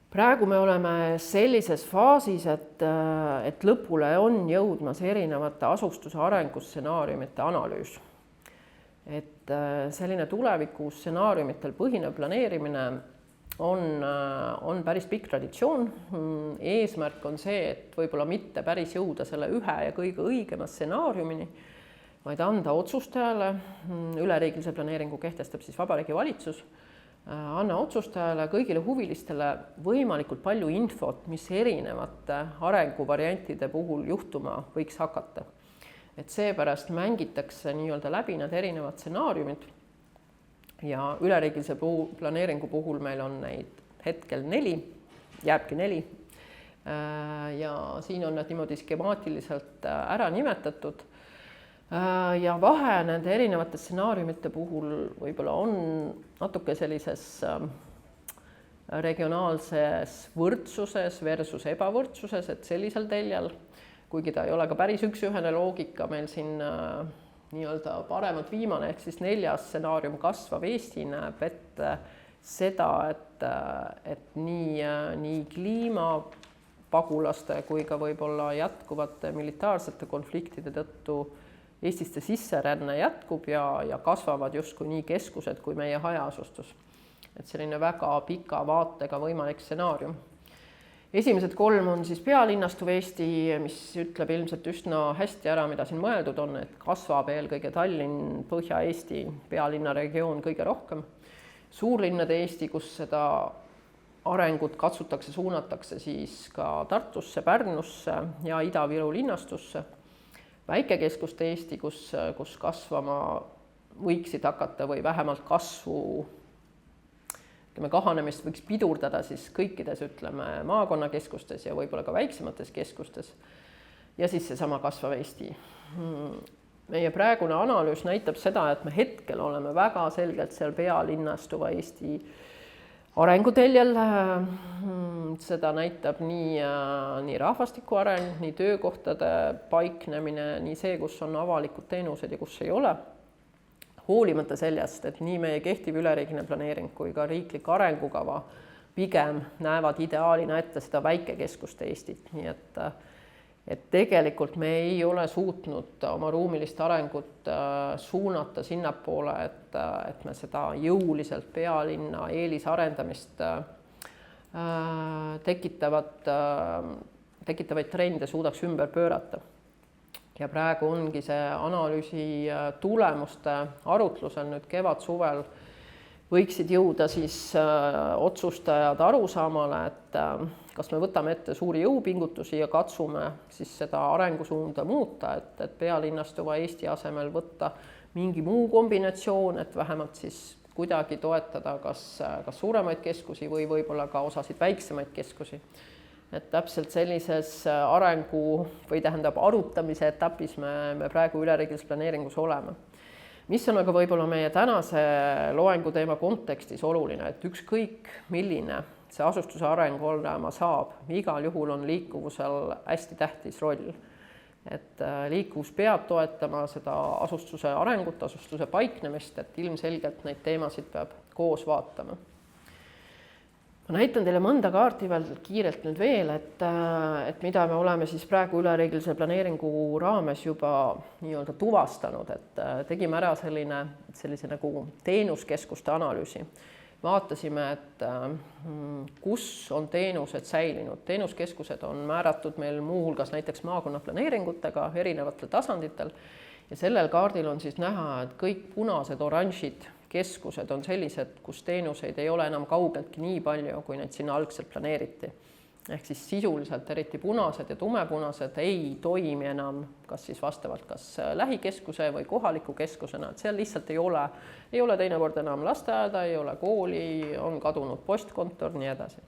Praegu me oleme sellises faasis, et lõpule on jõudmas erinevate asustuse arengustsenaariumite analüüs. Et selline tuleviku stsenaariumitel põhinev planeerimine on päris pikk traditsioon. Eesmärk on see, et võib-olla mitte päris jõuda selle ühe ja kõige õigema stsenaariumini, vaid anda otsustajale, üleriigilise planeeringu kehtestab siis Vabariigi Valitsus, anna otsustajale, kõigile huvilistele võimalikult palju infot, mis erinevate arenguvariantide puhul juhtuma võiks hakata. Et seepärast mängitakse nii-öelda läbi need erinevad stsenaariumid ja üleriigilise planeeringu puhul meil on neid hetkel 4, jääbki 4. Ja siin on need niimoodi skemaatiliselt ära nimetatud. Ja vahe nende erinevate stsenaariumite puhul võib-olla on natuke sellises regionaalses võrdsuses versus ebavõrdsuses, et sellisel teljel, kuigi ta ei ole ka päris üksühene loogika, meil siin nii-öelda paremat viimane ehk siis 4. stsenaarium kasvav Eesti näeb ette seda, et nii kliimapagulaste kui ka võib-olla jätkuvate militaarsete konfliktide tõttu Eestisse sisseränne jätkub ja kasvavad justkui nii keskused kui meie hajaasustus. Et selline väga pika vaatega võimalik stsenaarium. Esimesed 3 on siis pealinnastuv Eesti, mis ütleb ilmselt üsna hästi ära, mida siin mõeldud on, et kasvab eelkõige Tallinn, Põhja-Eesti, pealinna regioon kõige rohkem. Suurlinnade Eesti, kus seda arengut suunatakse siis ka Tartusse, Pärnusse ja Ida-Viru linnastusse. Väikekeskuste Eesti, kus kasvama võiksid hakata või vähemalt kasvu kahanemist võiks pidurdada siis kõikides, maakonnakeskustes ja võib-olla ka väiksemates keskustes. Ja siis seesama kasvav Eesti. Meie praegune analüüs näitab seda, et me hetkel oleme väga selgelt seal pealinnastuva Eesti arenguteljel. Seda näitab nii rahvastiku areng, nii töökohtade paiknemine, nii see, kus on avalikud teenused ja kus ei ole. Hoolimata sellest, et nii meie kehtiv üleriigiline planeering kui ka riiklik arengukava pigem näevad ideaalina ette seda väikekeskuste Eestit. Nii et tegelikult me ei ole suutnud oma ruumilist arengut suunata sinnapoole, et me seda jõuliselt pealinna eelisarendamist tekitavaid trende suudaks ümber pöörata. Ja praegu ongi see analüüsi tulemuste arutlusel nüüd kevad-suvel võiksid jõuda siis otsustajad arusaamale, et kas me võtame ette suuri jõupingutusi ja katsume siis seda arengusuunda muuta, et pealinnastuva Eesti asemel võtta mingi muu kombinatsioon, et vähemalt siis kuidagi toetada kas suuremaid keskusi või võib-olla ka osasid väiksemaid keskusi. Et täpselt sellises arengu või arutamise etapis me praegu üleriigilises planeeringus oleme. Mis on aga võib-olla meie tänase loengu teema kontekstis oluline, et ükskõik milline see asustuse areng olema saab, igal juhul on liikuvusel hästi tähtis roll. Et liikuvus peab toetama seda asustuse arengut, asustuse paiknemist, et ilmselgelt neid teemasid peab koos vaatama. Ma näitan teile mõnda kaarti veel kiirelt nüüd veel, et mida me oleme siis praegu üleriigilise planeeringu raames juba nii-öelda tuvastanud, et tegime ära sellise nagu teenuskeskuste analüüsi. Vaatasime, et kus on teenused säilinud. Teenuskeskused on määratud meil muuhulgas näiteks maakonnaplaneeringutega erinevatel tasanditel ja sellel kaardil on siis näha, et kõik punased, oranžid keskused on sellised, kus teenuseid ei ole enam kaugeltki nii palju, kui neid sinna algselt planeeriti. Ehk siis sisuliselt eriti punased ja tumepunased ei toimi enam kas siis vastavalt kas lähikeskuse või kohaliku keskusena, et seal lihtsalt ei ole teinekord enam lasteaeda, ei ole kooli, on kadunud postkontor, nii edasi.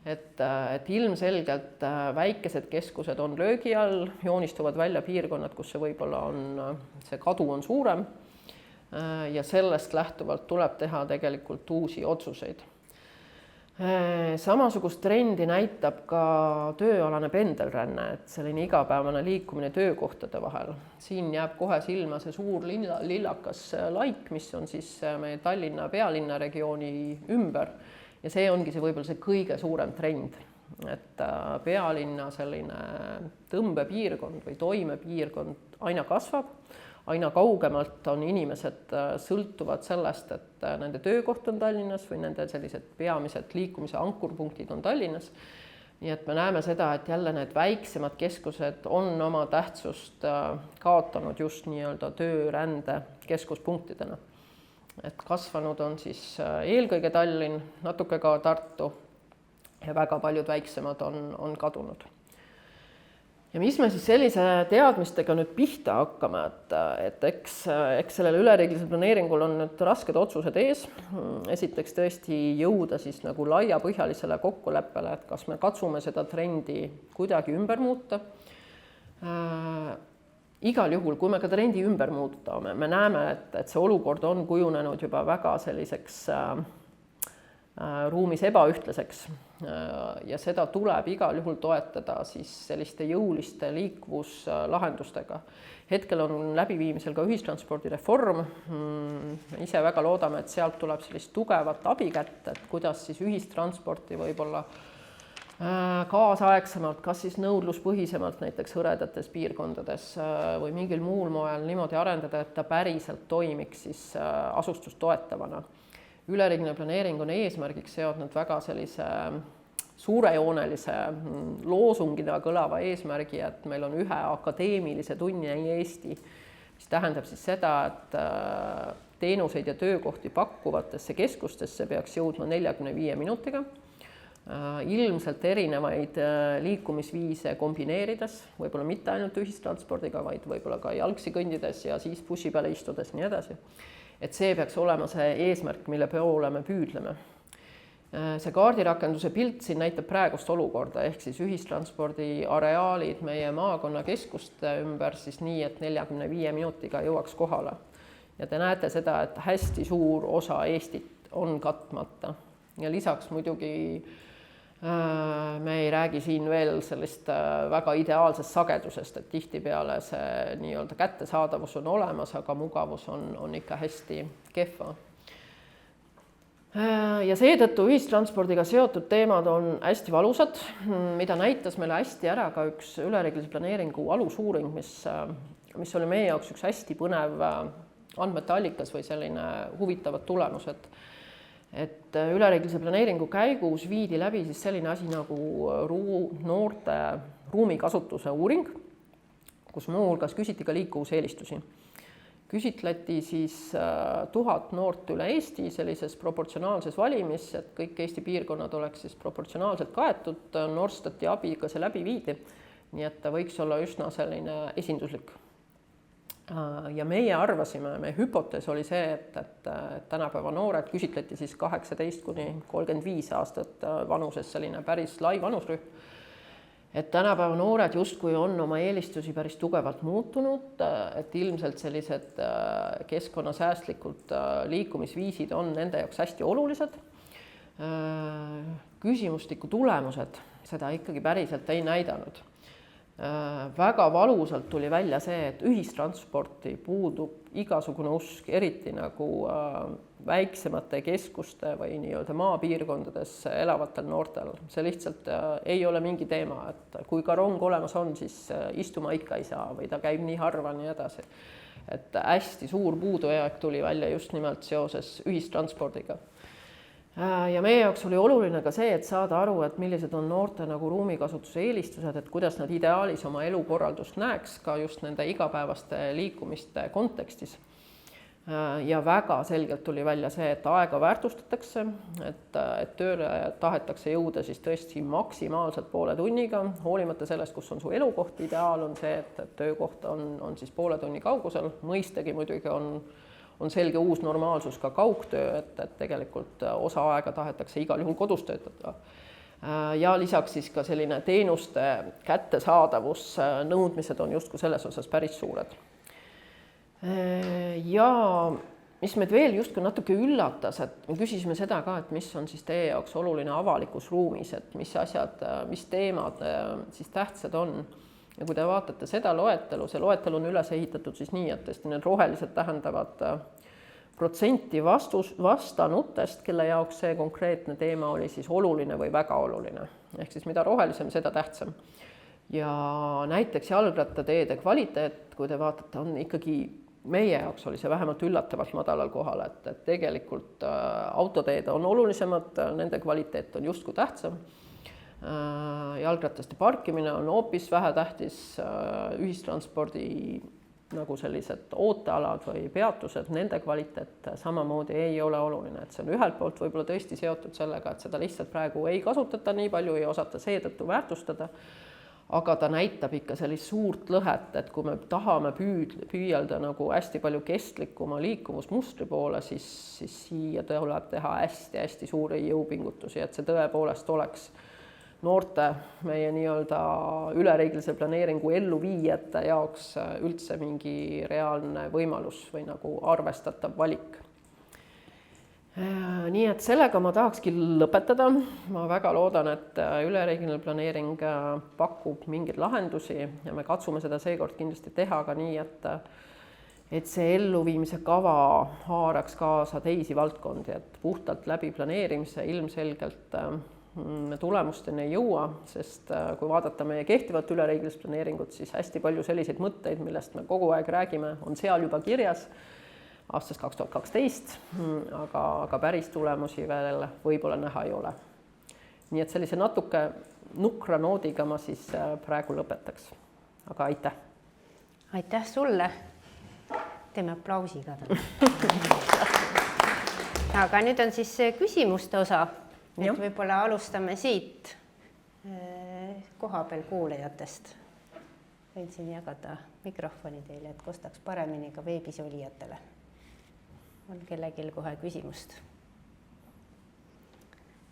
Et ilmselgelt väikesed keskused on löögi all, joonistuvad välja piirkonnad, kus see võib-olla see kadu on suurem. Ja sellest lähtuvalt tuleb teha tegelikult uusi otsuseid. Samasugust trendi näitab ka tööalane pendelränne, et selline igapäevane liikumine töökohtade vahel. Siin jääb kohe silma see suur lillakas laik, mis on siis meie Tallinna pealinna regiooni ümber ja see ongi see võib-olla see kõige suurem trend, et pealinna selline tõmbepiirkond või toimepiirkond aina kasvab. Aina kaugemalt on inimesed sõltuvad sellest, et nende töökoht on Tallinnas või nende sellised peamised liikumise ankurpunktid on Tallinnas. Nii et me näeme seda, et jälle need väiksemad keskused on oma tähtsust kaotanud just nii-öelda töörände keskuspunktidena. Et kasvanud on siis eelkõige Tallinn, natuke ka Tartu ja väga paljud väiksemad on kadunud. ja mis me siis sellise teadmistega nüüd pihta hakkame, et eks sellel üleriigilisel planeeringul on nüüd rasked otsused ees. Esiteks tõesti jõuda siis nagu laiapõhjalisele kokkuleppele, et kas me katsume seda trendi kuidagi ümber muuta. Igal juhul, kui me ka trendi ümber muutame, me näeme, et see olukord on kujunenud juba väga selliseks ruumis ebaühtlaseks ja seda tuleb igal juhul toetada siis selliste jõuliste liikvuslahendustega. Hetkel on läbiviimisel ka ühistranspordireform. Ise väga loodame, et sealt tuleb sellist tugevat abikätt, et kuidas siis ühistransporti võib-olla kaasaegsemalt, kas siis nõudluspõhisemalt näiteks hõredates piirkondades või mingil muul moel niimoodi arendada, et ta päriselt toimiks siis asustust toetavana. Üleriigiline planeering on eesmärgiks seadnud väga sellise suurejoonelise loosungina kõlava eesmärgi, et meil on ühe akadeemilise tunni Eesti, mis tähendab siis seda, et teenuseid ja töökohti pakkuvatesse keskustesse peaks jõudma 45 minutiga. Ilmselt erinevaid liikumisviise kombineerides, võib-olla mitte ainult ühistranspordiga, vaid võib-olla ka jalgsi kõndides ja siis bussi peale istudes nii edasi. Et see peaks olema see eesmärk, mille poole me püüdleme. See kaardirakenduse pilt siin näitab praegust olukorda, ehk siis ühistranspordi areaalid meie maakonnakeskuste ümber siis nii, et 45 minutiga jõuaks kohale. Ja te näete seda, et hästi suur osa Eestit on katmata. Ja lisaks muidugi me ei räägi siin veel sellist väga ideaalsest sagedusest, et tihtipeale see nii-öelda kättesaadavus on olemas, aga mugavus on ikka hästi kehva. Ja seetõttu ühistranspordiga seotud teemad on hästi valusad, mida näitas meile hästi ära ka üks üleriigilise planeeringu alusuuring, mis oli meie jaoks üks hästi põnev andmete allikas või selline huvitavad tulemused. Et üleriigilise planeeringu käigus viidi läbi siis selline asi nagu noorte ruumikasutuse uuring, kus muu hulgas küsiti ka liikuvuseelistusi. Küsitleti siis 1000 noort üle Eesti sellises proportsionaalses valimis, et kõik Eesti piirkonnad oleks siis proportsionaalselt kaetud, Norstati abiga see läbi viidi, nii et ta võiks olla üsna selline esinduslik. Ja meie arvasime, meie hüpotees oli see, et tänapäeva noored küsitleti siis 18 kuni 35 aastat vanuses selline päris lai vanusrühm. Et tänapäeva noored justkui on oma eelistusi päris tugevalt muutunud, et ilmselt sellised keskkonnasäästlikud liikumisviisid on nende jaoks hästi olulised. Küsimustiku tulemused seda ikkagi päriselt ei näidanud. Väga valusalt tuli välja see, et ühistransporti puudub igasugune usk, eriti nagu väiksemate keskuste või nii-öelda maapiirkondades elavatel noortel. See lihtsalt ei ole mingi teema, et kui ka rong olemas on, siis istuma ikka ei saa või ta käib nii harva nii edasi. Et hästi suur puudujääk tuli välja just nimelt seoses ühistranspordiga. Ja meie jaoks oli oluline ka see, et saada aru, et millised on noorte nagu ruumikasutuse eelistused, et kuidas nad ideaalis oma elukorraldust näeks ka just nende igapäevaste liikumiste kontekstis. Ja väga selgelt tuli välja see, et aega väärtustatakse, et tööle tahetakse jõuda siis tõesti maksimaalselt poole tunniga, hoolimata sellest, kus on su elukoht. Ideaal on see, et töökoht on siis poole tunni kaugusel, mõistagi muidugi on selge uus normaalsus ka kaugtöö, et tegelikult osa aega tahetakse igal juhul kodus töötada. Ja lisaks siis ka selline teenuste kättesaadavus nõudmised on justkui selles osas päris suured. Ja mis meid veel justkui natuke üllatas, et me küsisime seda ka, et mis on siis teie jaoks oluline avalikus ruumis, et mis asjad, mis teemad siis tähtsad on. Ja kui te vaatate seda loetelu, see loetelu on üles ehitatud siis nii, et tõesti need rohelised tähendavad protsenti vastanutest, kelle jaoks see konkreetne teema oli siis oluline või väga oluline. Ehk siis mida rohelisem, seda tähtsam. Ja näiteks jalgrattateede kvaliteet, kui te vaatate, on ikkagi meie jaoks oli see vähemalt üllatavalt madalal kohal, et tegelikult autoteed on olulisemad, nende kvaliteet on justkui tähtsam. Jalgrataste parkimine on hoopis vähetähtis, ühistranspordi nagu sellised ootealad või peatused, nende kvaliteet samamoodi ei ole oluline, et see on ühelt poolt võib-olla tõesti seotud sellega, et seda lihtsalt praegu ei kasutata nii palju, ei osata seetõttu väärtustada, aga ta näitab ikka sellist suurt lõhet, et kui me tahame püüelda nagu hästi palju kestlikuma liikumusmustri poole, siis siia tuleb teha hästi-hästi suuri jõupingutusi, et see tõepoolest oleks noorte meie nii-öelda üleriigilise planeeringu elluviijate jaoks üldse mingi reaalne võimalus või nagu arvestatav valik. Nii et sellega ma tahakski lõpetada. Ma väga loodan, et üleriigiline planeering pakub mingeid lahendusi ja me katsume seda seekord kindlasti teha ka nii, et see elluviimise kava haaraks kaasa teisi valdkondi, et puhtalt läbi planeerimise ilmselgelt me tulemusteni ei jõua, sest kui vaadata meie kehtivat üleriigilist planeeringut, siis hästi palju selliseid mõtteid, millest me kogu aeg räägime, on seal juba kirjas aastast 2012, aga päris tulemusi veel võib-olla näha ei ole. Nii et sellise natuke nukra noodiga ma siis praegu lõpetaks. Aga aitäh! Aitäh sulle! Teeme aplausi ka. Aga nüüd on siis küsimuste osa. Et võib-olla alustame siit kohapeal kuulajatest. Võin siin jagada mikrofoni teile, et kostaks paremini ka veebis olijatele. On kellegil kohe küsimust.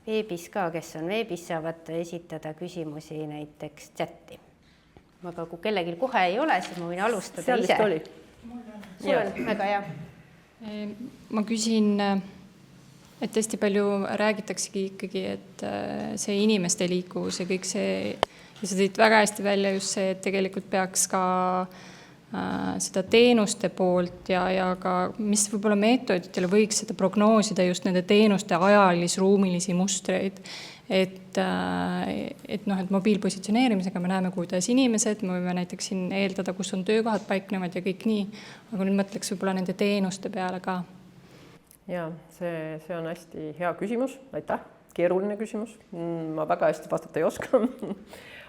Veebis ka, kes on veebis, saavad esitada küsimusi näiteks chatti. Aga kui kellegil kohe ei ole, siis ma võin alustada seal ise. Seal oli. Sul on väga hea. Ma küsin, et hästi palju räägitaksegi ikkagi, et see inimeste liikuvus ja kõik see, ja sa tõid väga hästi välja just see, et tegelikult peaks ka seda teenuste poolt ja ka mis võib-olla meetoditele võiks seda prognoosida just nende teenuste ajalis-ruumilisi mustreid. Et mobiilpositsioneerimisega me näeme, kuidas inimesed, me võime näiteks siin eeldada, kus on töökohad paiknevad ja kõik nii, aga nüüd mõtleks võib-olla nende teenuste peale ka. Ja, see on hästi hea küsimus, aitäh, keeruline küsimus, ma väga hästi vastata ei oska.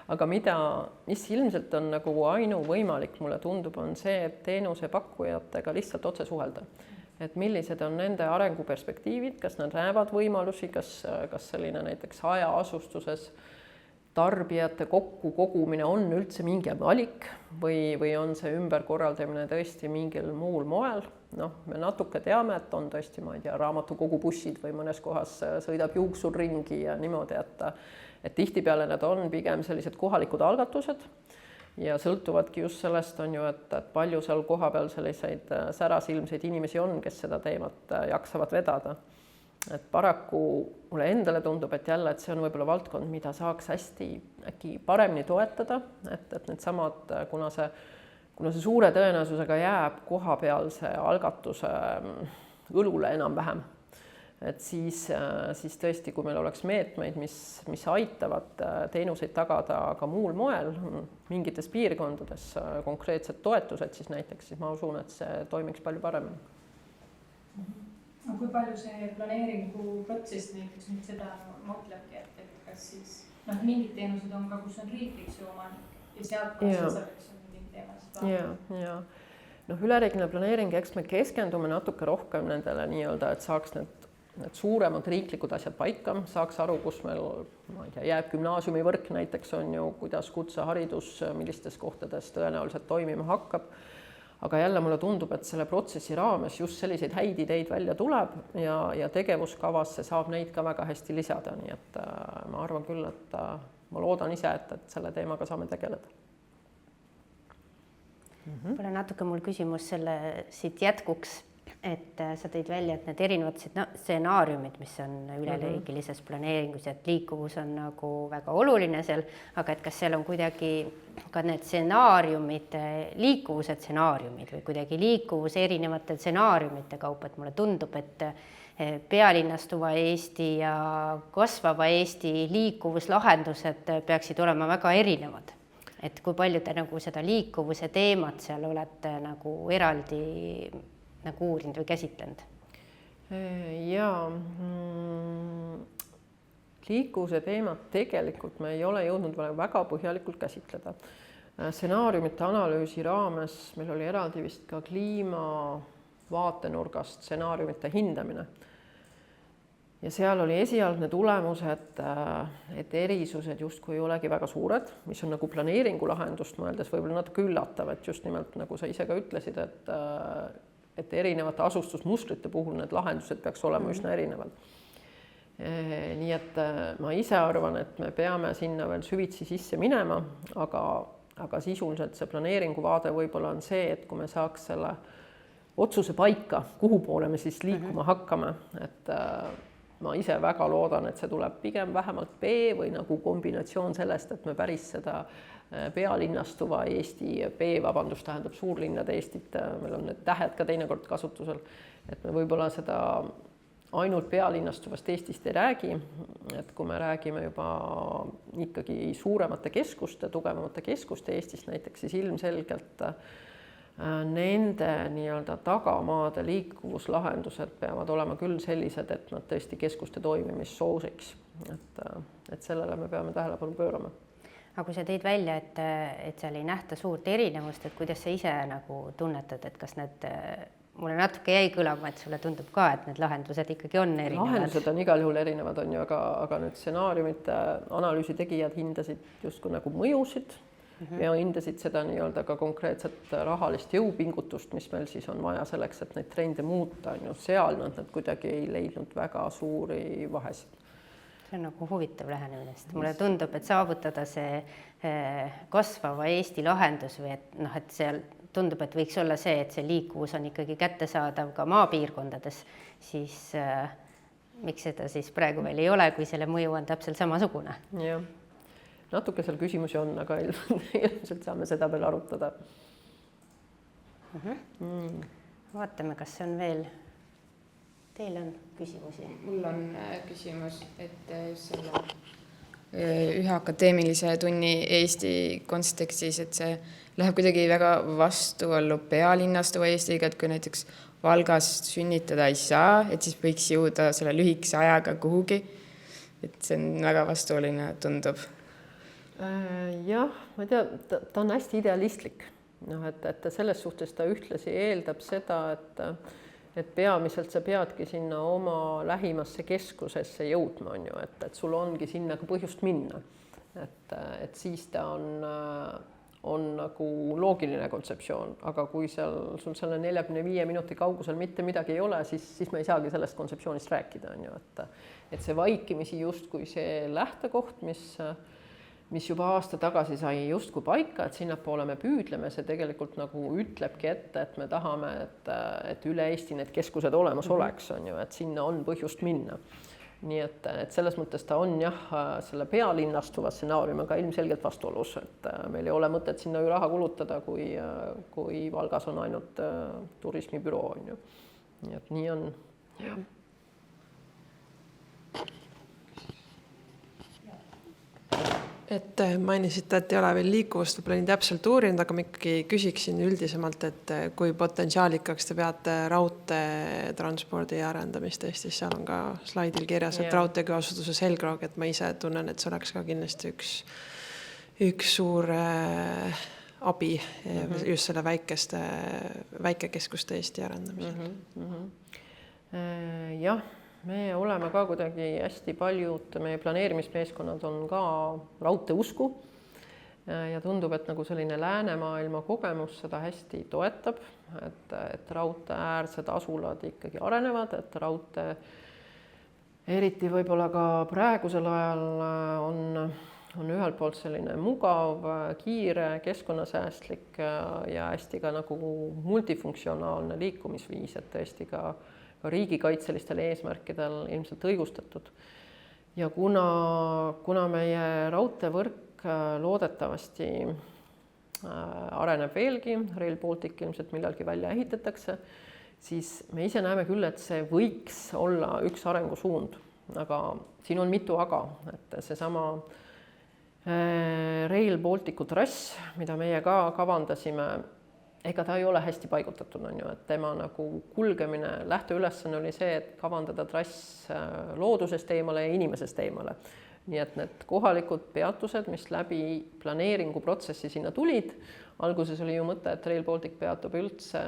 Aga mis ilmselt on nagu ainuvõimalik, mulle tundub, on see, et teenuse pakkujatega lihtsalt otse suhelda. Et millised on nende arenguperspektiivid, kas nad näevad võimalusi, kas selline näiteks hajaasustuses tarbijate kogumine on üldse mingi valik või on see ümberkorraldamine tõesti mingil muul moel. Me natuke teame, et on tõesti, ma ei tea, raamatukogubussid või mõnes kohas sõidab juuksur ringi ja niimoodi, et tihtipeale need on pigem sellised kohalikud algatused ja sõltuvadki just sellest, on ju, et palju seal kohapeal selliseid särasilmseid inimesi on, kes seda teemat jaksavad vedada. Et paraku mulle endale tundub, et jälle, et see on võib-olla valdkond, mida saaks hästi äkki paremini toetada, et need samad, kuna see suure tõenäosusega jääb kohapealse algatuse õlule enam-vähem. Et siis tõesti, kui meil oleks meetmeid, mis aitavad teenuseid tagada ka muul moel, mingites piirkondades konkreetsed toetused, siis näiteks ma usun, et see toimiks palju paremini. No, kui palju see planeeringu protsess näiteks nüüd seda mõtlebki, et kas siis mingid teenused on ka, kus on riiklik see omanik ja sealt kaasas on mingid teemad? Ja. Üleriigiline planeering, eks me keskendume natuke rohkem nendele nii-öelda, et saaks need suuremad riiklikud asjad paika, saaks aru, kus meil jääb gümnaasiumivõrk näiteks on ju, kuidas kutseharidus, millistes kohtades tõenäoliselt toimima hakkab. Aga jälle mulle tundub, et selle protsessi raames just selliseid häid ideid välja tuleb ja tegevuskavasse saab neid ka väga hästi lisada. Nii et ma arvan küll, et ma loodan ise, et selle teemaga saame tegeleda. Pole natuke mul küsimus selle siit jätkuks, et sa tõid välja, et need erinevad stsenaariumid, mis on üleriigilises planeeringus, et liikuvus on nagu väga oluline seal, aga et kas seal on kuidagi ka need stsenaariumid, liikuvuse stsenaariumid või kuidagi liikuvus erinevate stsenaariumite kaupa, et mulle tundub, et pealinnastuva Eesti ja kasvava Eesti liikuvuslahendused peaksid olema väga erinevad. Et kui palju te nagu seda liikuvuse teemat seal olete nagu eraldi nagu uurinud või käsitlenud? Jaa, liikuvuse teemat tegelikult me ei ole jõudnud väga põhjalikult käsitleda. Stsenaariumite analüüsi raames meil oli eraldi vist ka kliima vaatenurgast stsenaariumite hindamine. ja seal oli esialgne tulemus, et erisused justkui ei olegi väga suured, mis on nagu planeeringu lahendust mõeldes võib-olla natuke üllatav, et just nimelt nagu sa ise ka ütlesid, et erinevate asustusmustrite puhul need lahendused peaks olema üsna erinevad. Nii et ma ise arvan, et me peame sinna veel süvitsi sisse minema, aga sisuliselt see planeeringu vaade võib-olla on see, et kui me saaks selle otsuse paika, kuhu poole me siis liikuma hakkame, et ma ise väga loodan, et see tuleb pigem vähemalt B või nagu kombinatsioon sellest, et me päris seda pealinnastuva Eesti, tähendab suurlinnade Eestit, meil on need tähed ka teinekord kasutusel, et me võib-olla seda ainult pealinnastuvast Eestist ei räägi, et kui me räägime juba ikkagi suuremate keskuste, tugevamate keskuste Eestist näiteks, siis ilmselgelt nende nii-öelda tagamaade liikuvuslahendused peavad olema küll sellised, et nad tõesti keskuste toimimist soosiks. Et sellele me peame tähelepanu pöörama. Aga kui sa tõid välja, et seal ei nähta suurt erinevust, et kuidas sa ise nagu tunnetad, et kas need, mulle natuke jäi kõlama, et sulle tundub ka, et need lahendused ikkagi on erinevad. Lahendused on igal juhul erinevad, on ju, aga nüüd stsenaariumite analüüsi tegijad hindasid justkui nagu mõjusid ja hindasid seda nii-öelda ka konkreetset rahalist jõupingutust, mis meil siis on vaja selleks, et neid trende muuta, on ju, seal nad kuidagi ei leidnud väga suuri vahesid. See on nagu huvitav lähenemine, sest mulle tundub, et saavutada see kasvava Eesti lahendus või et seal tundub, et võiks olla see, et see liikuvus on ikkagi kättesaadav ka maapiirkondades, siis miks seda siis praegu veel ei ole, kui selle mõju on täpselt samasugune? Jah, natuke seal küsimusi on, aga ilmselt saame seda veel arutada. Vaatame, kas on veel... Teil on küsimusi? Mul on küsimus, et selle ühe akadeemilise tunni Eesti kontekstis, et see läheb kuidagi väga vastuollu pealinnastuva Eestiga, et kui näiteks Valgast sünnitada ei saa, et siis võiks jõuda selle lühikese ajaga kuhugi. Et see on väga vastuoluline, tundub. Jah, ma ei tea, ta on hästi idealistlik. Et selles suhtes ta ühtlasi eeldab seda, et peamiselt sa peadki sinna oma lähimasse keskusesse jõudma, on ju, et sul ongi sinna ka põhjust minna. Et siis ta on nagu loogiline kontseptsioon, aga kui sul selle 45 minuti kaugusel mitte midagi ei ole, siis me ei saagi sellest kontseptsioonist rääkida, on ju, et see vaikimisi justkui see lähtekoht, mis juba aasta tagasi sai justkui paika, et sinnapoole me püüdleme, see tegelikult nagu ütlebki ette, et me tahame, et üle Eesti need keskused olemas oleks, on ju, et sinna on põhjust minna. Nii et selles mõttes ta on jah, selle pealinnastuva stsenaariumiga ilmselgelt vastuolus, et meil ei ole mõtet sinna ju raha kulutada, kui Valgas on ainult turismibüroo, on ju. Nii et nii on, jah. Et mainisite, et ei ole veel liikuvust võib-olla nii täpselt uurinud, aga ma ikkagi küsiksin üldisemalt, et kui potentsiaalikaks te peate raudteetranspordi arendamist Eestis, seal on ka slaidil kirjas, et raudteega asutuse selgroog, et ma ise tunnen, et see oleks ka kindlasti üks suur abi just selle väikekeskuste Eesti arendamisel. Jah. Me oleme ka kuidagi hästi paljud, meie planeerimismeeskonnad on ka raudteeusku ja tundub, et nagu selline läänemaailma kogemus seda hästi toetab, et raudteeäärsed asulad ikkagi arenevad, et raudtee eriti võib-olla ka praegusel ajal on ühelt poolt selline mugav, kiire, keskkonnasäästlik ja hästi ka nagu multifunktsionaalne liikumisviis, et tõesti ka riigikaitselistel eesmärkidel ilmselt õigustatud. Ja kuna meie raudteevõrk loodetavasti areneb veelgi, Rail Baltic ilmselt millalgi välja ehitatakse, siis me ise näeme küll, et see võiks olla üks arengusuund, aga siin on mitu aga, et seesama Rail Balticu trass, mida meie ka kavandasime, ega ta ei ole hästi paigutatud, on ju, et tema nagu kulgemine, lähteülesanne oli see, et kavandada trass loodusest eemale ja inimesest eemale. Nii et need kohalikud peatused, mis läbi planeeringuprotsessi sinna tulid, alguses oli ju mõte, et Rail Baltic peatub üldse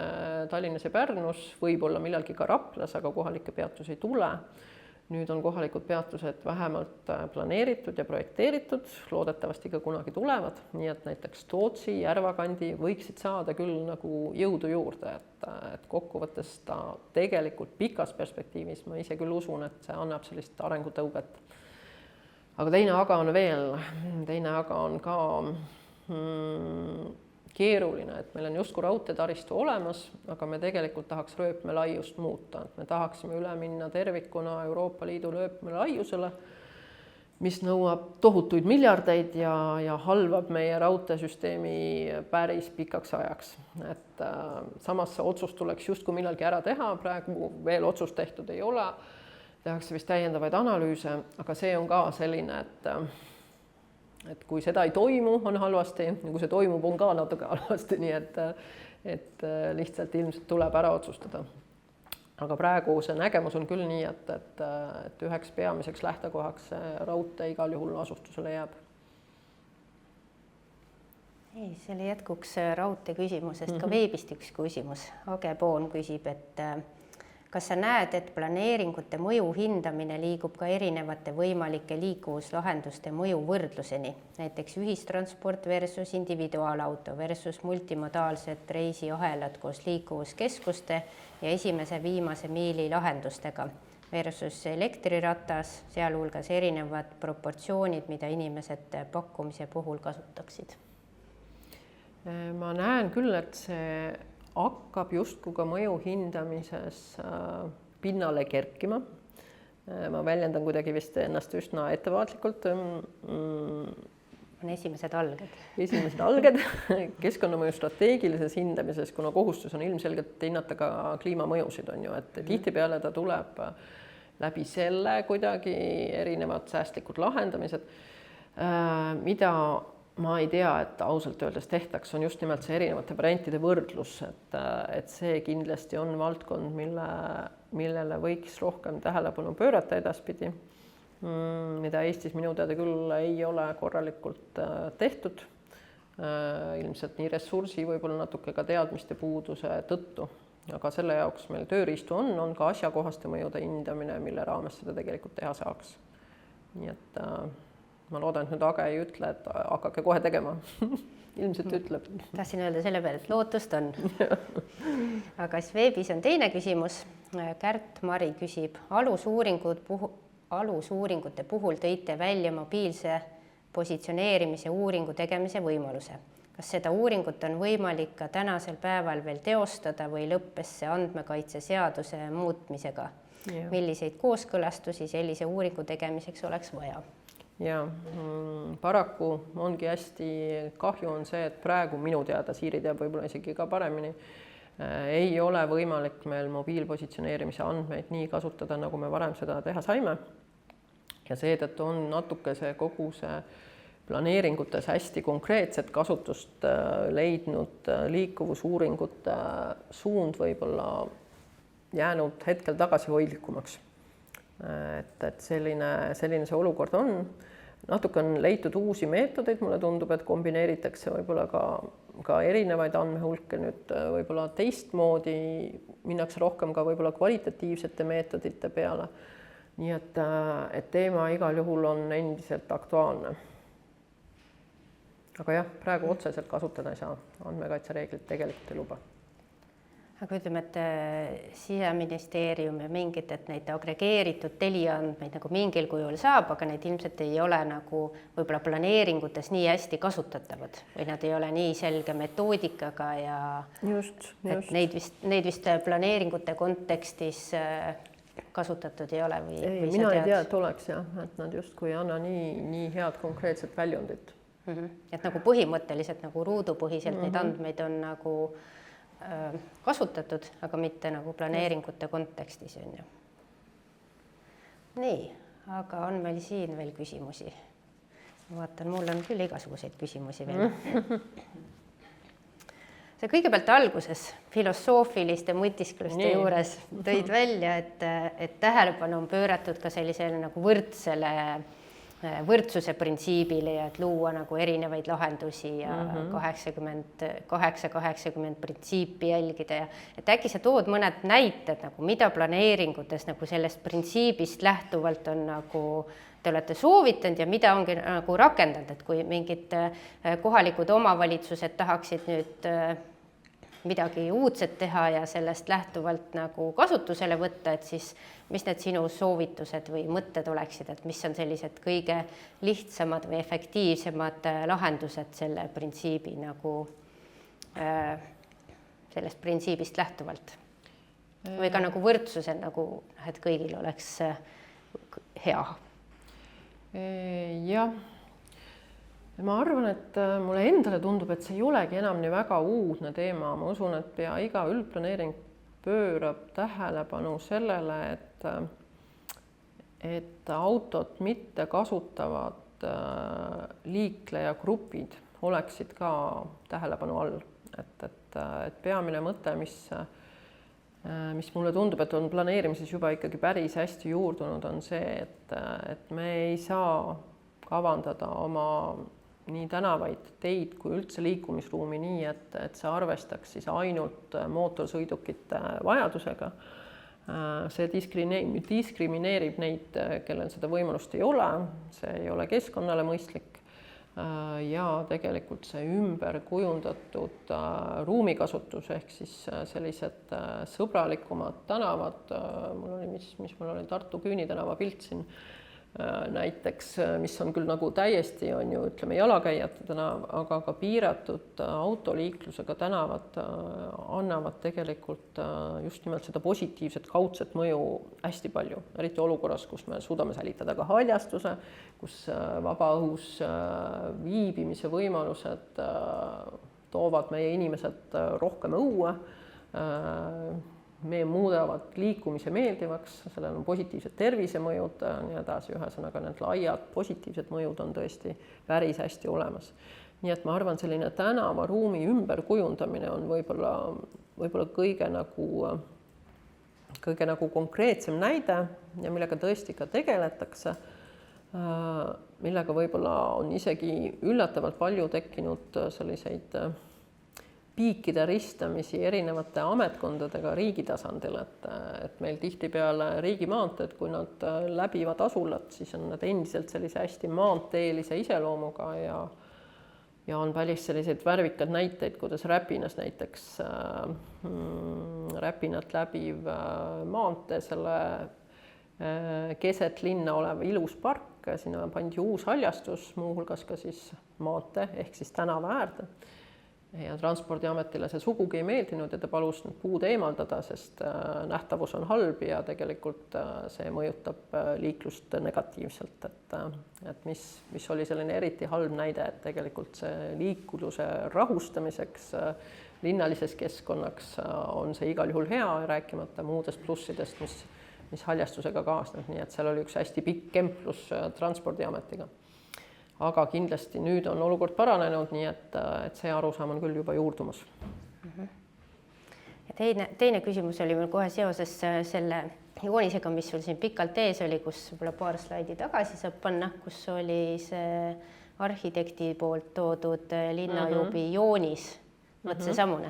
Tallinnas ja Pärnus, võib-olla millalgi ka Raplas, aga kohalikke peatusi ei tule. nüüd on kohalikud peatused vähemalt planeeritud ja projekteeritud, loodetavasti ka kunagi tulevad, nii et näiteks Tootsi, Järvakandi võiksid saada küll nagu jõudu juurde, et kokkuvõttes ta tegelikult pikas perspektiivis, ma ise küll usun, et see annab sellist arengutõuget. Aga teine aga on veel, teine aga on ka keeruline, et meil on justkui raudteetaristu olemas, aga me tegelikult tahaks rööpmelaiust muuta, et me tahaksime üle minna tervikuna Euroopa Liidu rööpmelaiusele, mis nõuab tohutuid miljardeid ja halvab meie raudteesüsteemi päris pikaks ajaks. Et samas see otsus tuleks justkui millalgi ära teha, praegu veel otsust tehtud ei ole, tehakse vist täiendavaid analüüse, aga see on ka selline, et kui seda ei toimu, on halvasti, ja kui see toimub, on ka natuke halvasti, nii et lihtsalt ilmselt tuleb ära otsustada. Aga praegu see nägemus on küll nii, et üheks peamiseks lähtekohaks raudtee igal juhul asustusele jääb. Selle jätkuks raudtee küsimusest ka veebist üks küsimus. Age Poon küsib, et kas sa näed, et planeeringute mõju hindamine liigub ka erinevate võimalike liikuvuslahenduste mõju võrdluseni, näiteks ühistransport versus individuaalauto versus multimodaalsed reisiahelad koos liikuvuskeskuste ja esimese viimase miili lahendustega versus elektriratas, sealhulgas erinevad proportsioonid, mida inimesed pakkumise puhul kasutaksid? Ma näen küll, et see hakkab justkui ka mõju hindamises pinnale kerkima. Ma väljendan kuidagi vist ennast üsna ettevaatlikult. On esimesed alged. Esimesed alged keskkonnamõju strateegilises hindamises, kuna kohustus on ilmselgelt hinnata ka kliimamõjusid, on ju, et tihtipeale ta tuleb läbi selle kuidagi erinevad säästlikud lahendamised, mida ma ei tea, et ausalt öeldes tehtaks, on just nimelt see erinevate variantide võrdlus, et see kindlasti on valdkond, millele võiks rohkem tähelepanu pöörata edaspidi, mida Eestis minu teada küll ei ole korralikult tehtud, ilmselt nii ressursi, võib-olla natuke ka teadmiste puuduse tõttu, aga selle jaoks meil tööriistu on ka asjakohaste mõjude hindamine, mille raames seda tegelikult teha saaks. Nii et ma loodan, et nüüd Age ei ütle, et hakake kohe tegema. Ilmselt ütleb. Tahtsin öelda selle peale, et lootust on. Aga siis veebis on teine küsimus. Kärt Mari küsib, alusuuringute puhul tõite välja mobiilse positsioneerimise uuringu tegemise võimaluse. Kas seda uuringut on võimalik ka tänasel päeval veel teostada või lõppes see andmekaitseseaduse muutmisega? Milliseid kooskõlastusi sellise uuringu tegemiseks oleks vaja? Ja paraku ongi hästi kahju on see, et praegu minu teada, Siiri teab võib-olla isegi ka paremini, ei ole võimalik meil mobiilpositsioneerimise andmeid nii kasutada, nagu me varem seda teha saime. Ja seetõttu on natuke see kogu see planeeringutes hästi konkreetset kasutust leidnud liikuvusuuringute suund võib-olla jäänud hetkel tagasihoidlikumaks. Et selline see olukord on. Natuke on leitud uusi meetodeid, mulle tundub, et kombineeritakse võib-olla ka erinevaid andmehulke nüüd võib-olla teistmoodi, minnakse rohkem ka võib-olla kvalitatiivsete meetodite peale. Nii et teema igal juhul on endiselt aktuaalne. Aga jah, praegu otseselt kasutada ei saa, andmekaitsereeglid tegelikult ei luba. Aga ütleme, et Siseministeerium ja mingid, et neid agregeeritud teliandmeid nagu mingil kujul saab, aga need ilmselt ei ole nagu võib-olla planeeringutes nii hästi kasutatavad või nad ei ole nii selge metoodikaga ja just. Neid vist planeeringute kontekstis kasutatud ei ole või mina ei tea, et oleks jah, et nad justkui ei anna nii head konkreetset väljundit. Et nagu põhimõtteliselt nagu ruudupõhiselt neid andmeid on nagu kasutatud, aga mitte nagu planeeringute kontekstis on ju. Nii, aga on meil siin veel küsimusi? Ma vaatan, mul on küll igasuguseid küsimusi veel. Sa kõigepealt alguses filosoofiliste mõtiskluste juures tõid välja, et tähelepanu on pööratud ka sellisele nagu võrdsele võrdsuse printsiibile ja et luua nagu erinevaid lahendusi ja 80-80 printsiipi jälgida ja et äkki sa tood mõned näited nagu mida planeeringutes nagu sellest printsiibist lähtuvalt on nagu te olete soovitanud ja mida ongi nagu rakendanud, et kui mingid kohalikud omavalitsused tahaksid nüüd midagi uudset teha ja sellest lähtuvalt nagu kasutusele võtta, et siis mis need sinu soovitused või mõtted oleksid, et mis on sellised kõige lihtsamad või efektiivsemad lahendused selle printsiibi nagu sellest printsiibist lähtuvalt või ka nagu võrdsusel nagu, et kõigil oleks hea. Jah, ma arvan, et mulle endale tundub, et see ei olegi enam nii väga uudne teema. Ma usun, et pea iga üldplaneering pöörab tähelepanu sellele, et autot mitte kasutavad liiklejagrupid oleksid ka tähelepanu all. Et peamine mõte, mis mulle tundub, et on planeerimises juba ikkagi päris hästi juurdunud, on see, et me ei saa kavandada oma nii tänavaid, teid kui üldse liikumisruumi nii, et see arvestaks siis ainult mootorsõidukite vajadusega. See diskrimineerib neid, kellel seda võimalust ei ole, see ei ole keskkonnale mõistlik ja tegelikult see ümber kujundatud ruumikasutus ehk siis sellised sõbralikumad tänavad, mul oli, mis mul oli Tartu Küüni tänava pilt siin näiteks, mis on küll nagu täiesti on ju ütleme jalakäijate tänav, aga ka piiratud autoliiklusega tänavad annavad tegelikult just nimelt seda positiivset kaudset mõju hästi palju, eriti olukorras, kus me suudame säilitada ka haljastuse, kus vabaõhus viibimise võimalused toovad meie inimesed rohkem õue, me muudavad liikumise meeldivaks, sellel on positiivsed tervisemõjud, nii edasi, ühesõnaga need laiad positiivsed mõjud on tõesti päris hästi olemas. Nii et ma arvan, selline tänavaruumi ümberkujundamine on võib-olla kõige nagu konkreetsem näide ja millega tõesti ka tegeletakse, millega võib-olla on isegi üllatavalt palju tekkinud selliseid piikide ristamisi erinevate ametkondadega riigi tasandil, et meil tihtipeale riigimaanteed, kui nad läbivad asulat, siis on nad endiselt sellise hästi maanteelise iseloomuga ja on päris selliseid värvikad näiteid, kuidas Räpinas näiteks Räpinat läbiv maantee, selle keset linna olev ilus park, sinna pandi uus haljastus, muuhulgas ka siis maantee ehk siis tänava äärde. Ja Transpordiametile see sugugi ei meeldinud ja ta palus puud eemaldada, sest nähtavus on halb ja tegelikult see mõjutab liiklust negatiivselt. Et mis oli selline eriti halb näide, et tegelikult see liikluse rahustamiseks linnalises keskkonnaks on see igal juhul hea, rääkimata muudest plussidest, mis haljastusega kaasneb. Nii et seal oli üks hästi pikk kemplus Transpordiametiga. Aga kindlasti nüüd on olukord paranenud, nii et see arusaam on küll juba juurdumas. Ja teine küsimus oli meil kohe seoses selle joonisega, mis sul siin pikalt ees oli, kus võib-olla paar slaidi tagasi saab panna, kus oli see arhitekti poolt toodud linnajuubi joonis. Võt seesamune.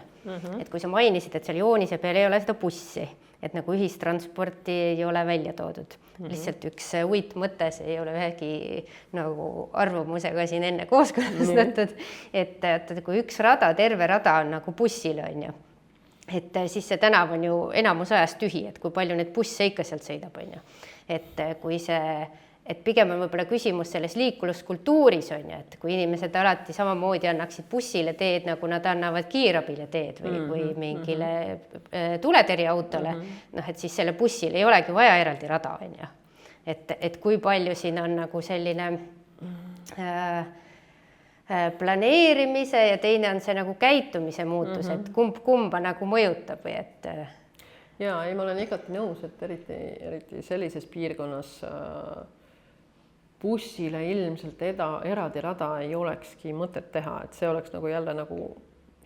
Et kui sa mainisid, et seal joonise peal ei ole seda bussi, et nagu ühistransporti ei ole välja toodud. Lihtsalt üks uitmõte, see ei ole ühegi nagu arvamusega siin enne kooskõlastatud, et kui üks rada, terve rada on nagu bussil on ju, et siis see tänav on ju enamus ajast tühi, et kui palju need busse ikka sealt sõidab on ju. Et kui et pigem on võib-olla küsimus selles liikuluskultuuris on ju, et kui inimesed alati samamoodi annaksid bussile teed, nagu nad annavad kiirabile teed või mingile tuletõrjeautole, et siis selle bussil ei olegi vaja eraldi rada on ju. Et kui palju siin on nagu selline planeerimise ja teine on see nagu käitumise muutus, et kumba nagu mõjutab või et... Ja, ei, ma olen igati nõus, et eriti sellises piirkonnas bussile ilmselt eraldi rada ei olekski mõtet teha, et see oleks nagu jälle nagu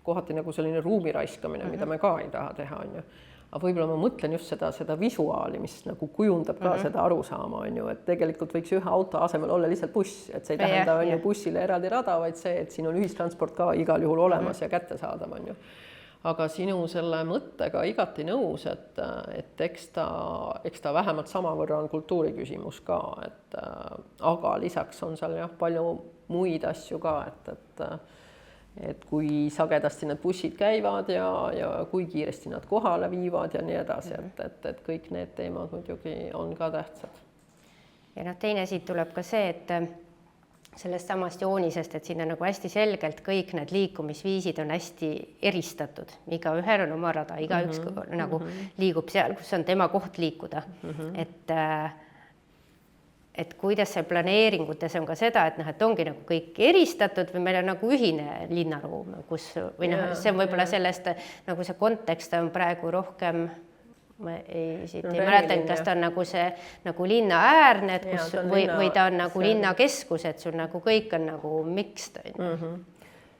kohati nagu selline ruumi raiskamine, mida me ka ei taha teha, on ju. aga võib-olla ma mõtlen just seda visuaali, mis nagu kujundab ka seda arusaama, on ju, et tegelikult võiks ühe auto asemel olla lihtsalt buss, et see ei tähenda on ju bussile eraldi rada, vaid see, et siin on ühistransport ka igal juhul olemas ja kättesaadav, on ju. Aga sinu selle mõttega igati nõus, et eks ta vähemalt samavõrra on kultuuri küsimus ka, aga lisaks on seal jah palju muid asju ka, et kui sagedasti need bussid käivad ja kui kiiresti nad kohale viivad ja nii edasi, et kõik need teemad muidugi on ka tähtsad. Ja teine siit tuleb ka see, et sellest samast joonisest, et siin on nagu hästi selgelt kõik need liikumisviisid on hästi eristatud. Igaühel on oma rada, igaüks nagu liigub seal, kus on tema koht liikuda. Et kuidas see planeeringutes on ka seda, et ongi nagu kõik eristatud või meil on nagu ühine linnaruum, kus või see on võib-olla sellest, nagu see kontekst on praegu rohkem ma ei mäleta, kas ta on nagu see nagu linna äärne, või ta on nagu linna keskus, et sul nagu kõik on nagu mixed.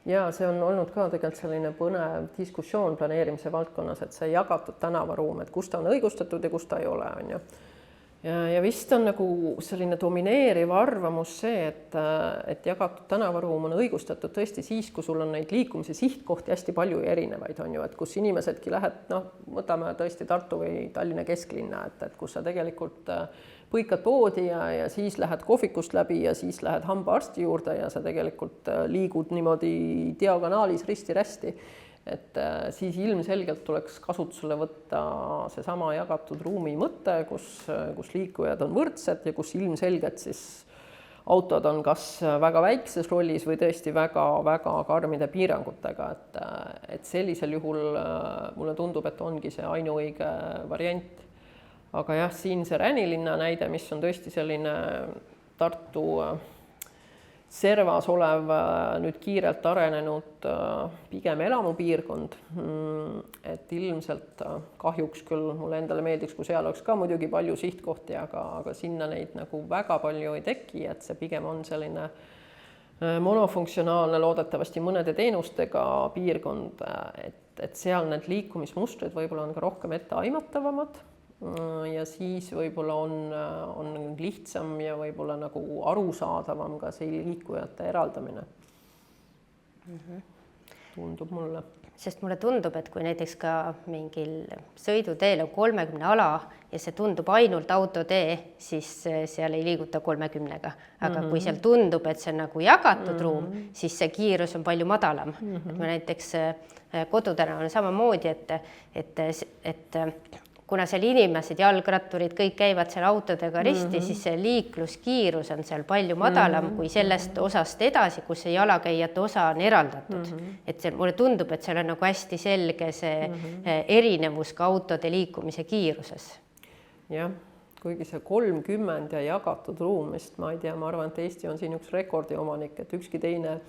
Ja see on olnud ka tegelikult selline põnev diskussioon planeerimise valdkonnas, et see jagatud tänavaruum, et kus ta on õigustatud ja kus ta ei ole, on ju. Ja vist on nagu selline domineeriv arvamus see, et jagatud tänavaruum on õigustatud tõesti siis, kui sul on neid liikumise sihtkohti hästi palju erinevaid, on ju, et kus inimesedki lähed, võtame tõesti Tartu või Tallinna kesklinna, et kus sa tegelikult põikad poodi ja siis lähed kohvikust läbi ja siis lähed hambaarsti juurde ja sa tegelikult liigud niimoodi diagonaalis risti-rästi. Et siis ilmselgelt tuleks kasutusele võtta seesama jagatud ruumi mõte, kus liikujad on võrdsed ja kus ilmselgelt siis autod on kas väga väikses rollis või tõesti väga karmide piirangutega, et sellisel juhul mulle tundub, et ongi see ainuõige variant. Aga jah, siin see Ränilinna näide, mis on tõesti selline Tartu servas olev nüüd kiirelt arenenud pigem elamupiirkond, et ilmselt kahjuks küll mulle endale meeldiks, kui seal oleks ka muidugi palju sihtkohti, aga sinna neid nagu väga palju ei teki, et see pigem on selline monofunktsionaalne, loodetavasti mõnede teenustega piirkond, et seal need liikumismustrid võib-olla on ka rohkem etteaimatavamad ja siis võib-olla on lihtsam ja võib-olla nagu arusaadavam ka see liikujate eraldamine. Tundub mulle. Sest mulle tundub, et kui näiteks ka mingil sõiduteel on 30 ala ja see tundub ainult autotee, siis seal ei liiguta 30-ga. Aga kui seal tundub, et see on nagu jagatud ruum, siis see kiirus on palju madalam. Et me näiteks Kodutänava on samamoodi, et kuna seal inimesed, jalgratturid, kõik käivad seal autodega risti, siis see liikluskiirus on seal palju madalam kui sellest osast edasi, kus see jalakäijate osa on eraldatud. Et mulle tundub, et seal on nagu hästi selge see erinevus ka autode liikumise kiiruses. Jah, kuigi see 30 ja jagatud ruumist, ma ei tea, ma arvan, et Eesti on siin üks rekordiomanik, et ükski teine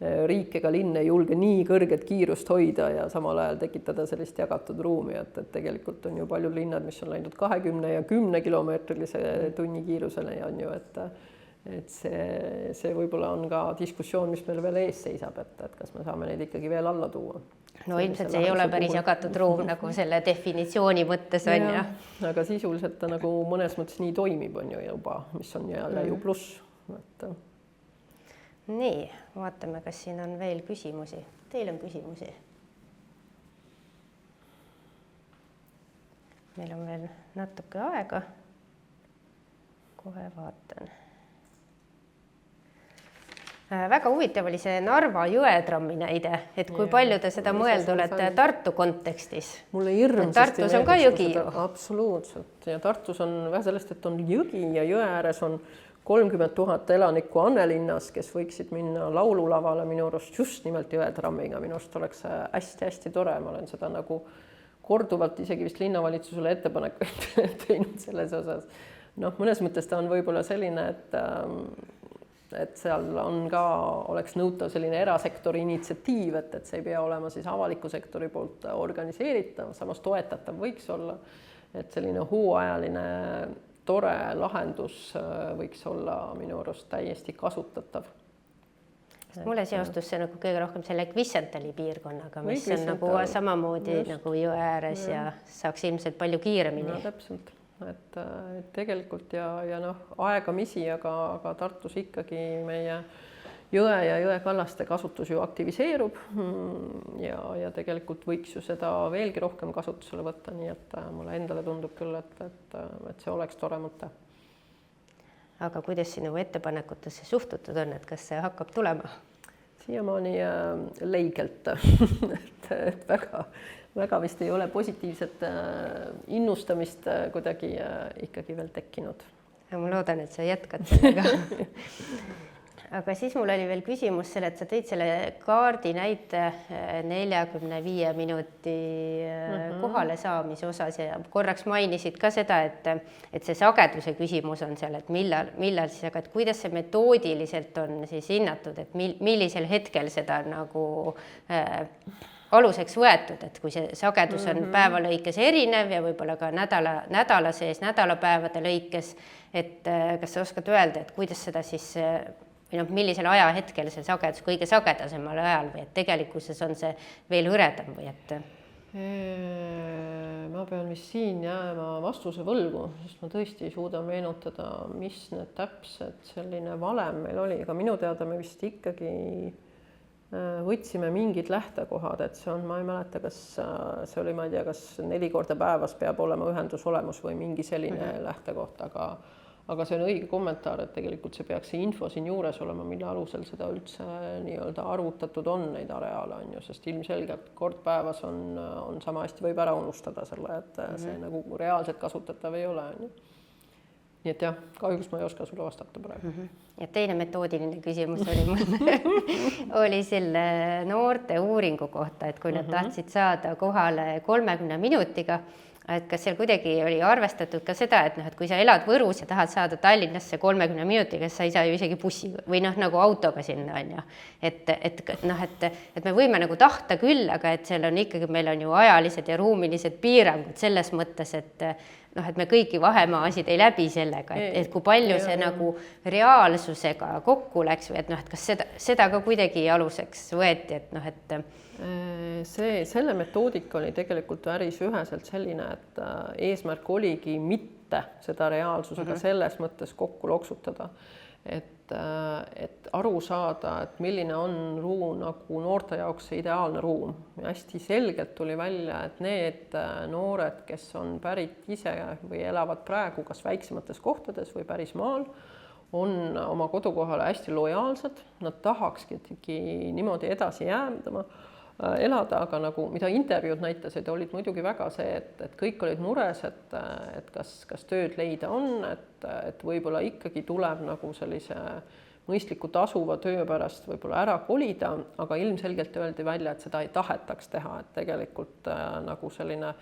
riik ega linn ei julge nii kõrget kiirust hoida ja samal ajal tekitada sellist jagatud ruumi, et tegelikult on ju paljud linnad, mis on läinud 20 ja 10 kilomeetrilise tunnikiirusele ja on ju, et see võib-olla on ka diskussioon, mis meil veel ees seisab, et kas me saame neid ikkagi veel alla tuua. No ilmselt see ei ole päris jagatud ruum nagu selle definitsiooni mõttes on ja. Aga sisuliselt ta nagu mõnes mõttes nii toimib on ju juba, mis on jälle ju pluss. Nii, vaatame, kas siin on veel küsimusi. Teil on küsimusi? Meil on veel natuke aega. Kohe vaatan. Väga huvitav oli see Narva jõetrammi näide, et kui palju te seda mõelda olete Tartu kontekstis. Mulle hirmsasti Tartus on ka jõgi ju. Absoluutselt. Ja Tartus on vähe sellest, et on jõgi ja jõe ääres on 30 000 elanikku Annelinnas, kes võiksid minna laululavale minu arust just nimelt jõetrammiga. Minu arust oleks hästi tore. Ma olen seda nagu korduvalt isegi vist linnavalitsusele ettepanekuid teinud selles osas. Mõnes mõttes ta on võib-olla selline, et seal on ka, oleks nõutav selline erasektori initsiatiiv, et see ei pea olema siis avaliku sektori poolt organiseeritav, samas toetatav võiks olla, et selline hooajaline tore lahendus võiks olla minu arust täiesti kasutatav. mulle seostus see nagu kõige rohkem selle Kvisenthali piirkonnaga, mis on Kvisenthal, nagu samamoodi just. nagu jõe ääres ja saaks ilmselt palju kiiremini. No täpselt, et tegelikult ja noh, aegamisi, aga Tartus ikkagi meie jõe ja jõekallaste kasutus ju aktiviseerub ja tegelikult võiks ju seda veelgi rohkem kasutusele võtta, nii et mulle endale tundub küll, et see oleks tore mõte. Aga kuidas sinu ettepanekutesse suhtutud on, et kas see hakkab tulema? Siiamaani leigelt, et väga vist ei ole positiivset innustamist kuidagi ikkagi veel tekkinud. Ja ma loodan, et sa jätkad sellega. Aga siis mul oli veel küsimus selle, et sa tõid selle kaardi näite 45 minuti kohale saamise osas ja korraks mainisid ka seda, et see sageduse küsimus on seal, et millal siis, aga et kuidas see metoodiliselt on siis hinnatud, et millisel hetkel seda nagu aluseks võetud, et kui see sagedus on päeva lõikes erinev ja võib-olla ka nädala sees, nädalapäevade lõikes, et kas sa oskad öelda, et kuidas seda siis või millisel ajahetkel see sagedus kõige sagedasemal ajal või et tegelikkuses on see veel hõredam või et? Ma pean vist siin jääma vastuse võlgu, sest ma tõesti ei suuda meenutada, mis need täpsed selline valem meil oli, aga minu teada me vist ikkagi võtsime mingid lähtekohad, et see on, ma ei mäleta, kas see oli, ma ei tea, kas 4 korda päevas peab olema ühendus olemus või mingi selline lähtekoht, aga see on õige kommentaar, et tegelikult see peaks see info siin juures olema, mille alusel seda üldse nii-öelda arvutatud on neid areaale, on ju, sest ilmselgelt kord päevas on sama hästi võib ära unustada selle, et see nagu reaalselt kasutatav ei ole, on ju. Nii et jah, kahjuks ma ei oska sulle vastata praegu. Ja teine metoodiline küsimus oli mul oli selle noorte uuringu kohta, et kui nad tahtsid saada kohale 30 minutiga, et kas seal kuidagi oli arvestatud ka seda, et kui sa elad Võrus ja tahad saada Tallinnasse 30 minutiga, sa ei saa ju isegi bussi või nagu autoga sinna, on ju. Et me võime nagu tahta küll, aga et seal on ikkagi, meil on ju ajalised ja ruumilised piirangud selles mõttes, et me kõiki vahemaasid ei läbi sellega, et kui palju see nagu reaalsusega kokku läks või et kas seda ka kuidagi aluseks võeti, et selle metoodika oli tegelikult päris üheselt selline, et eesmärk oligi mitte seda reaalsusega selles mõttes kokku loksutada, et aru saada, et milline on ruum nagu noorte jaoks see ideaalne ruum. Ja hästi selgelt tuli välja, et need noored, kes on pärit ise või elavad praegu kas väiksemates kohtades või päris maal, on oma kodukohale hästi lojaalsed, nad tahakski niimoodi edasi elada, aga nagu mida intervjuud näitasid, olid muidugi väga see, et kõik olid mures, et kas tööd leida on, et võib-olla ikkagi tuleb nagu sellise mõistliku tasuva töö pärast võib-olla ära kolida, aga ilmselgelt öeldi välja, et seda ei tahetaks teha, et tegelikult nagu selline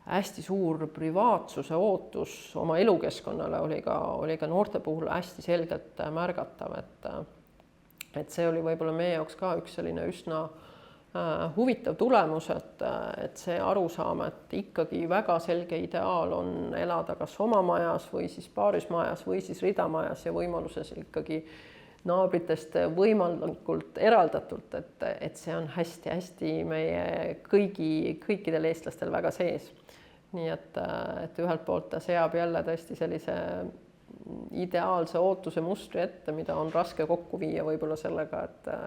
hästi suur privaatsuse ootus oma elukeskkonnale oli ka noorte puhul hästi selgelt märgatav, et see oli võib-olla meie jaoks ka üks selline üsna huvitav tulemus, et see arusaam, et ikkagi väga selge ideaal on elada kas oma majas või siis paarismajas või siis ridamajas ja võimaluses ikkagi naabritest võimalikult eraldatult, et see on hästi-hästi meie kõikidel eestlastel väga sees. Nii et ühelt poolt ta seab jälle tõesti sellise ideaalse ootuse mustri ette, mida on raske kokku viia võib-olla sellega,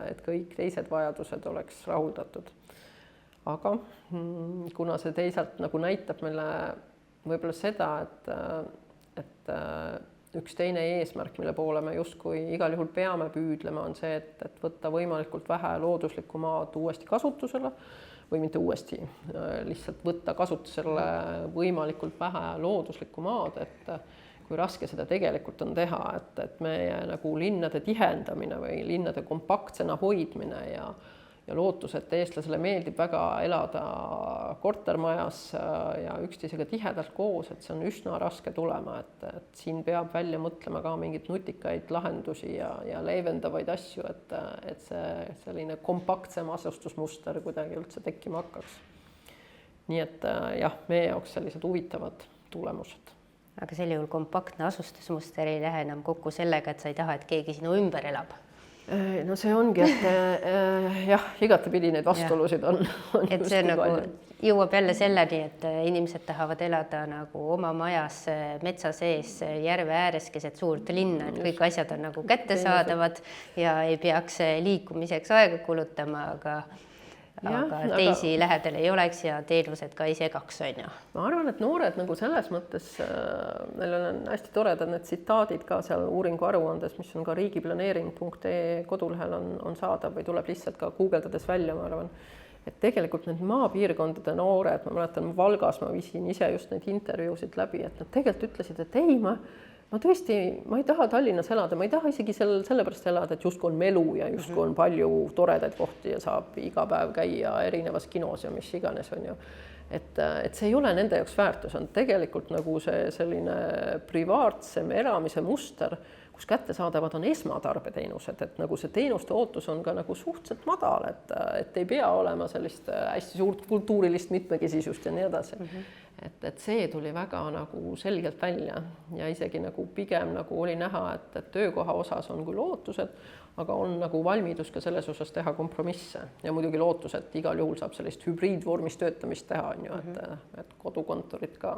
et kõik teised vajadused oleks rahuldatud. Aga kuna see teisalt nagu näitab meile võib-olla seda, et üks teine eesmärk, mille poole me justkui igal juhul peame püüdlema, on see, et võtta võimalikult vähe looduslikku maad uuesti kasutusele või mitte uuesti, lihtsalt võtta kasutusele võimalikult vähe looduslikku maad, et kui raske seda tegelikult on teha, et meie nagu linnade tihendamine või linnade kompaktsena hoidmine ja lootus, et eestlasele meeldib väga elada kortermajas ja üksteisega tihedalt koos, et see on üsna raske tulema, et siin peab välja mõtlema ka mingeid nutikaid lahendusi ja leevendavaid asju, et see selline kompaktsem asustusmuster kuidagi üldse tekkima hakkaks. Nii et jah, meie jaoks sellised huvitavad tulemused. Aga sel juhul kompaktne asustusmuster ei lähe enam kokku sellega, et sa ei taha, et keegi sinu ümber elab. No see ongi, et jah, igatepidi neid vastuolusid on et see nagu jõuab jälle selleni, et inimesed tahavad elada nagu oma majas metsa sees järve ääres keset suurt linna, et kõik asjad on nagu kättesaadavad ja ei peaks liikumiseks aega kulutama, aga teisi lähedal ei oleks ja teenused ka ei segaks, on ju. Ma arvan, et noored nagu selles mõttes, neil on hästi toredad need tsitaadid ka seal uuringu aruandes, mis on ka riigiplaneering.ee kodulehel on saada või tuleb lihtsalt ka guugeldades välja, ma arvan. Et tegelikult need maapiirkondade noored, ma mäletan Valgas, ma viisin ise just neid intervjuusid läbi, et nad tegelikult ütlesid, et ei, ma tõesti, ma ei taha Tallinnas elada, ma ei taha isegi sellepärast elada, et justkui on melu ja justkui on palju toredaid kohti ja saab iga päev käia erinevas kinos ja mis iganes on ju. Et see ei ole nende jaoks väärtus, on tegelikult nagu see selline privaatsem eramise muster, kus kättesaadavad on esmatarbeteenused, et nagu see teenuste ootus on ka nagu suhteliselt madal, et ei pea olema sellist hästi suurt kultuurilist mitmekesisust ja nii edasi. Et see tuli väga nagu selgelt välja ja isegi nagu pigem nagu oli näha, et töökoha osas on küll ootused, aga on nagu valmidus ka selles osas teha kompromisse ja muidugi lootus, et igal juhul saab sellist hübriidvormis töötamist teha, on ju, et kodukontorid ka.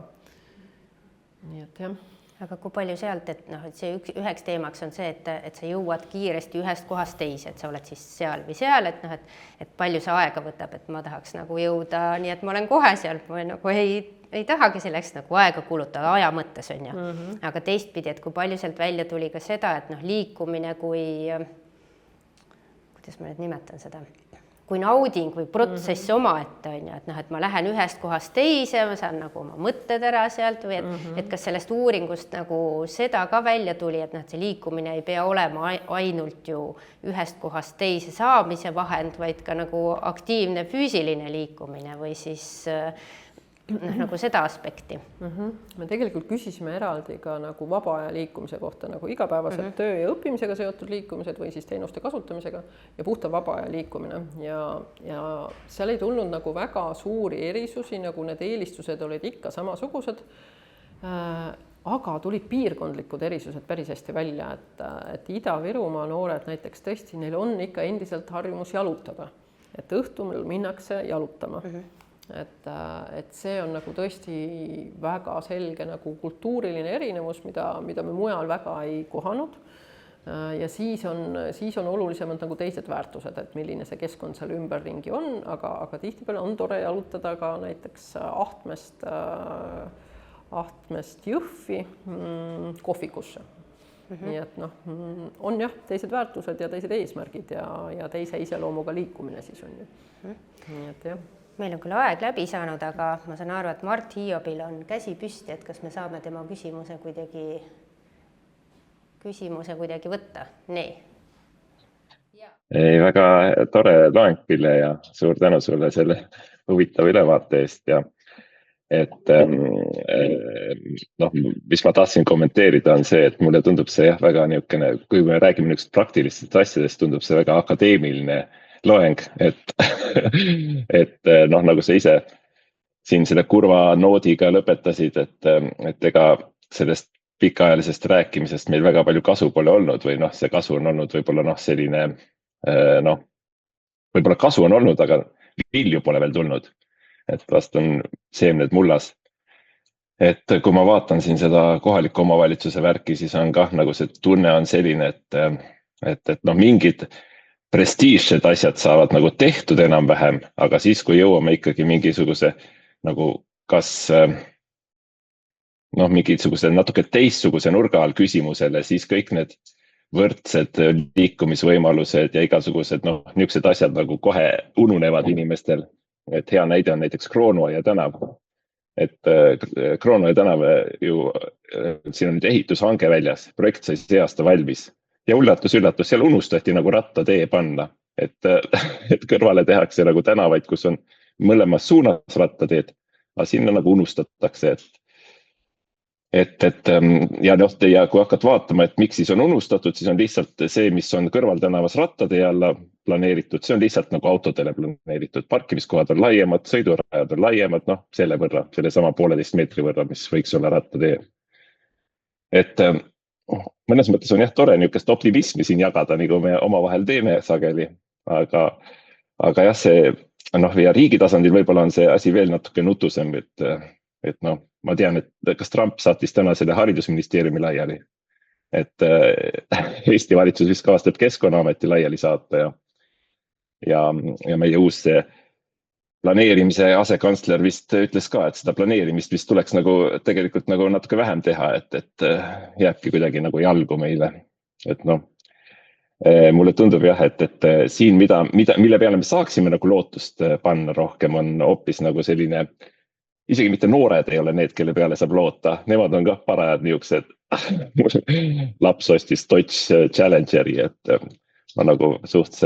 Nii et jah. Aga kui palju sealt, et see üheks teemaks on see, et sa jõuad kiiresti ühest kohast teise, et sa oled siis seal või seal, et palju see aega võtab, et ma tahaks nagu jõuda, nii et ma olen kohe seal, ma nagu ei tahagi selleks nagu aega kulutada aja mõttes, on ju. Aga teistpidi, et kui palju sealt välja tuli ka seda, et liikumine kui, kuidas ma nüüd nimetan seda, kui nauding või protsess omaette, on ju, et ma lähen ühest kohast teise, ma saan nagu oma mõtted ära sealt või et kas sellest uuringust nagu seda ka välja tuli, et see liikumine ei pea olema ainult ju ühest kohast teise saamise vahend, vaid ka nagu aktiivne füüsiline liikumine või siis nagu seda aspekti. Me tegelikult küsisime eraldi ka nagu vaba aja liikumise kohta, nagu igapäevaselt töö ja õppimisega seotud liikumised või siis teenuste kasutamisega ja puhta vaba aja liikumine. Ja seal ei tulnud nagu väga suuri erisusi, nagu need eelistused olid ikka samasugused, aga tulid piirkondlikud erisused päris hästi välja, et Ida-Virumaa noored näiteks tõesti, neil on ikka endiselt harjumus jalutada, et õhtul minnakse jalutama. Et see on nagu tõesti väga selge nagu kultuuriline erinevus, mida me mujal väga ei kohanud. Ja siis on olulisemad nagu teised väärtused, et milline see keskkond seal ümberringi on, aga tihtipeale on tore jalutada ka näiteks Ahtmest Jõhvi kohvikusse. Nii et on jah, teised väärtused ja teised eesmärgid ja teise iseloomuga liikumine siis on ju. Nii et jah. Meil on küll aeg läbi saanud, aga ma saan aru, et Mart Hiobil on käsi püsti, et kas me saame tema küsimuse kuidagi võtta. Nii. Väga tore loeng, Pille, ja suur tänu sulle selle huvitava ülevaate eest. Ja et mis ma tahtsin kommenteerida on see, et mulle tundub see väga niisugune, kui me räägime niisugust praktilistest asjadest, tundub see väga akadeemiline loeng, et nagu sa ise siin selle kurva noodiga lõpetasid, et ega sellest pikaajalisest rääkimisest meil väga palju kasu pole olnud või see kasu on olnud võib-olla selline, võib-olla kasu on olnud, aga vilju pole veel tulnud, et vast on seemned mullas. Et kui ma vaatan siin seda kohaliku omavalitsuse värki, siis on kah nagu see tunne on selline, et mingid prestiižsed asjad saavad nagu tehtud enam-vähem, aga siis, kui jõuame ikkagi mingisuguse nagu kas mingisuguse natuke teistsuguse nurga all küsimusele, siis kõik need võrdsed liikumisvõimalused ja igasugused niisugused asjad nagu kohe ununevad inimestel. Et hea näide on näiteks Kroonuaia tänav. Et Kroonuaia tänav ju, siin on nüüd ehitushange väljas, projekt sai see aasta valmis. Ja üllatus, seal unustati nagu rattatee panna, et kõrvale tehakse nagu tänavaid, kus on mõlemas suunas rattateed, aga sinna nagu unustatakse. Ja kui hakkad vaatama, et miks siis on unustatud, siis on lihtsalt see, mis on kõrvaltänavas rattatee alla planeeritud, see on lihtsalt nagu autodele planeeritud. Parkimiskohad on laiemad, sõidurajad on laiemad, selle võrra, selle sama 1,5 meetri võrra, mis võiks olla rattatee. mõnes mõttes on jah tore niisugust optimismi siin jagada, nagu me omavahel teeme sageli, aga jah, see ja riigi tasandil võib-olla on see asi veel natuke nutusem, et ma tean, et kas Trump saatis täna selle haridusministeeriumi laiali, et Eesti valitsus vist kavatseb Keskkonnaameti laiali saata ja meie uus planeerimise asekantsler vist ütles ka, et seda planeerimist vist tuleks tegelikult natuke vähem teha, et jääbki kuidagi jalgu meile. Et mulle tundub jah, et siin mille peale me saaksime lootust panna rohkem, on hoopis selline, isegi mitte noored ei ole need, kelle peale saab loota, nemad on ka parajad niisugused, laps ostis Dodge Challengeri, et ma suht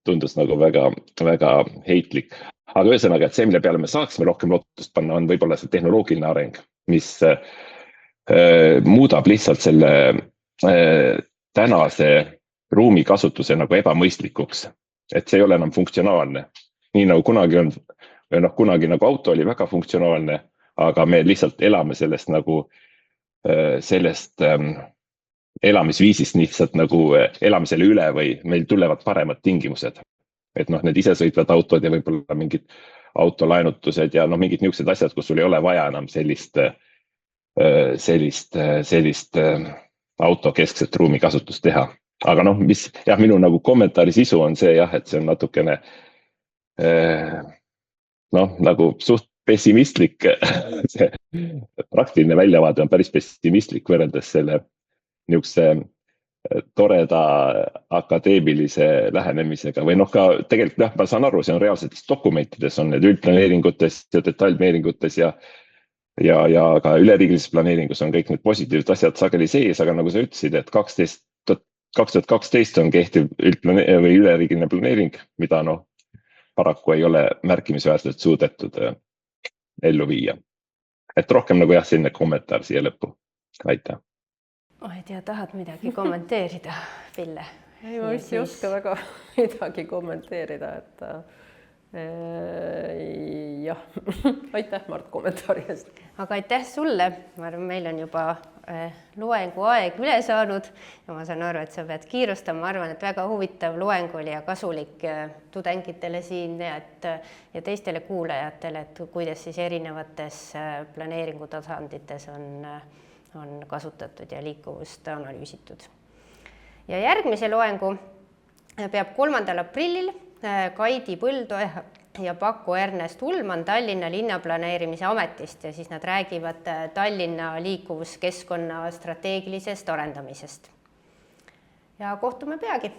tundus väga, väga heitlik. Aga ühesõnaga, et see, mille peale me saaksime rohkem lootust panna, on võib-olla see tehnoloogiline areng, mis muudab lihtsalt selle tänase ruumikasutuse ebamõistlikuks. Et see ei ole enam funktsionaalne. Nii nagu kunagi on, kunagi auto oli väga funktsionaalne, aga me lihtsalt elame sellest elamisviisist lihtsalt elame selle üle või meil tulevad paremad tingimused. Et need isesõitvad autod ja võib-olla mingid autolaenutused ja mingid niisugused asjad, kus sul ei ole vaja enam sellist autokeskset ruumikasutust teha. Aga mis minu kommentaari sisu on see jah, et see on natukene suht pessimistlik, see praktiline väljavaade on päris pessimistlik võrreldes selle niisuguse toreda akadeemilise lähenemisega või ka tegelikult ma saan aru, see on reaalsetes dokumentides, on need üldplaneeringutes ja detailplaneeringutes ja ka üleriigilises planeeringus on kõik need positiivsed asjad sageli sees, aga nagu sa ütlesid, et 2012 on kehtiv üleriigiline planeering, mida paraku ei ole märkimisväärselt suudetud ellu viia. Et rohkem selline kommentaar siia lõppu. Aitäh. Ma ei tea, tahad midagi kommenteerida, Pille? Ei, ma vist ei oska väga midagi kommenteerida, et jah, aitäh Mart kommentaari eest. Aga aitäh sulle, ma arvan, meil on juba loengu aeg üle saanud ja ma saan aru, et sa pead kiirustama, ma arvan, et väga huvitav loeng oli ja kasulik tudengitele siin ja teistele kuulajatele, et kuidas siis erinevates planeeringutasandites on kasutatud ja liikuvust analüüsitud. Ja järgmise loengu peab 3. aprillil Kaidi Põldoja ja Paku Ernest Ullmann Tallinna linnaplaneerimise ametist ja siis nad räägivad Tallinna liikuvuskeskkonna strateegilisest arendamisest. Ja kohtume peagi!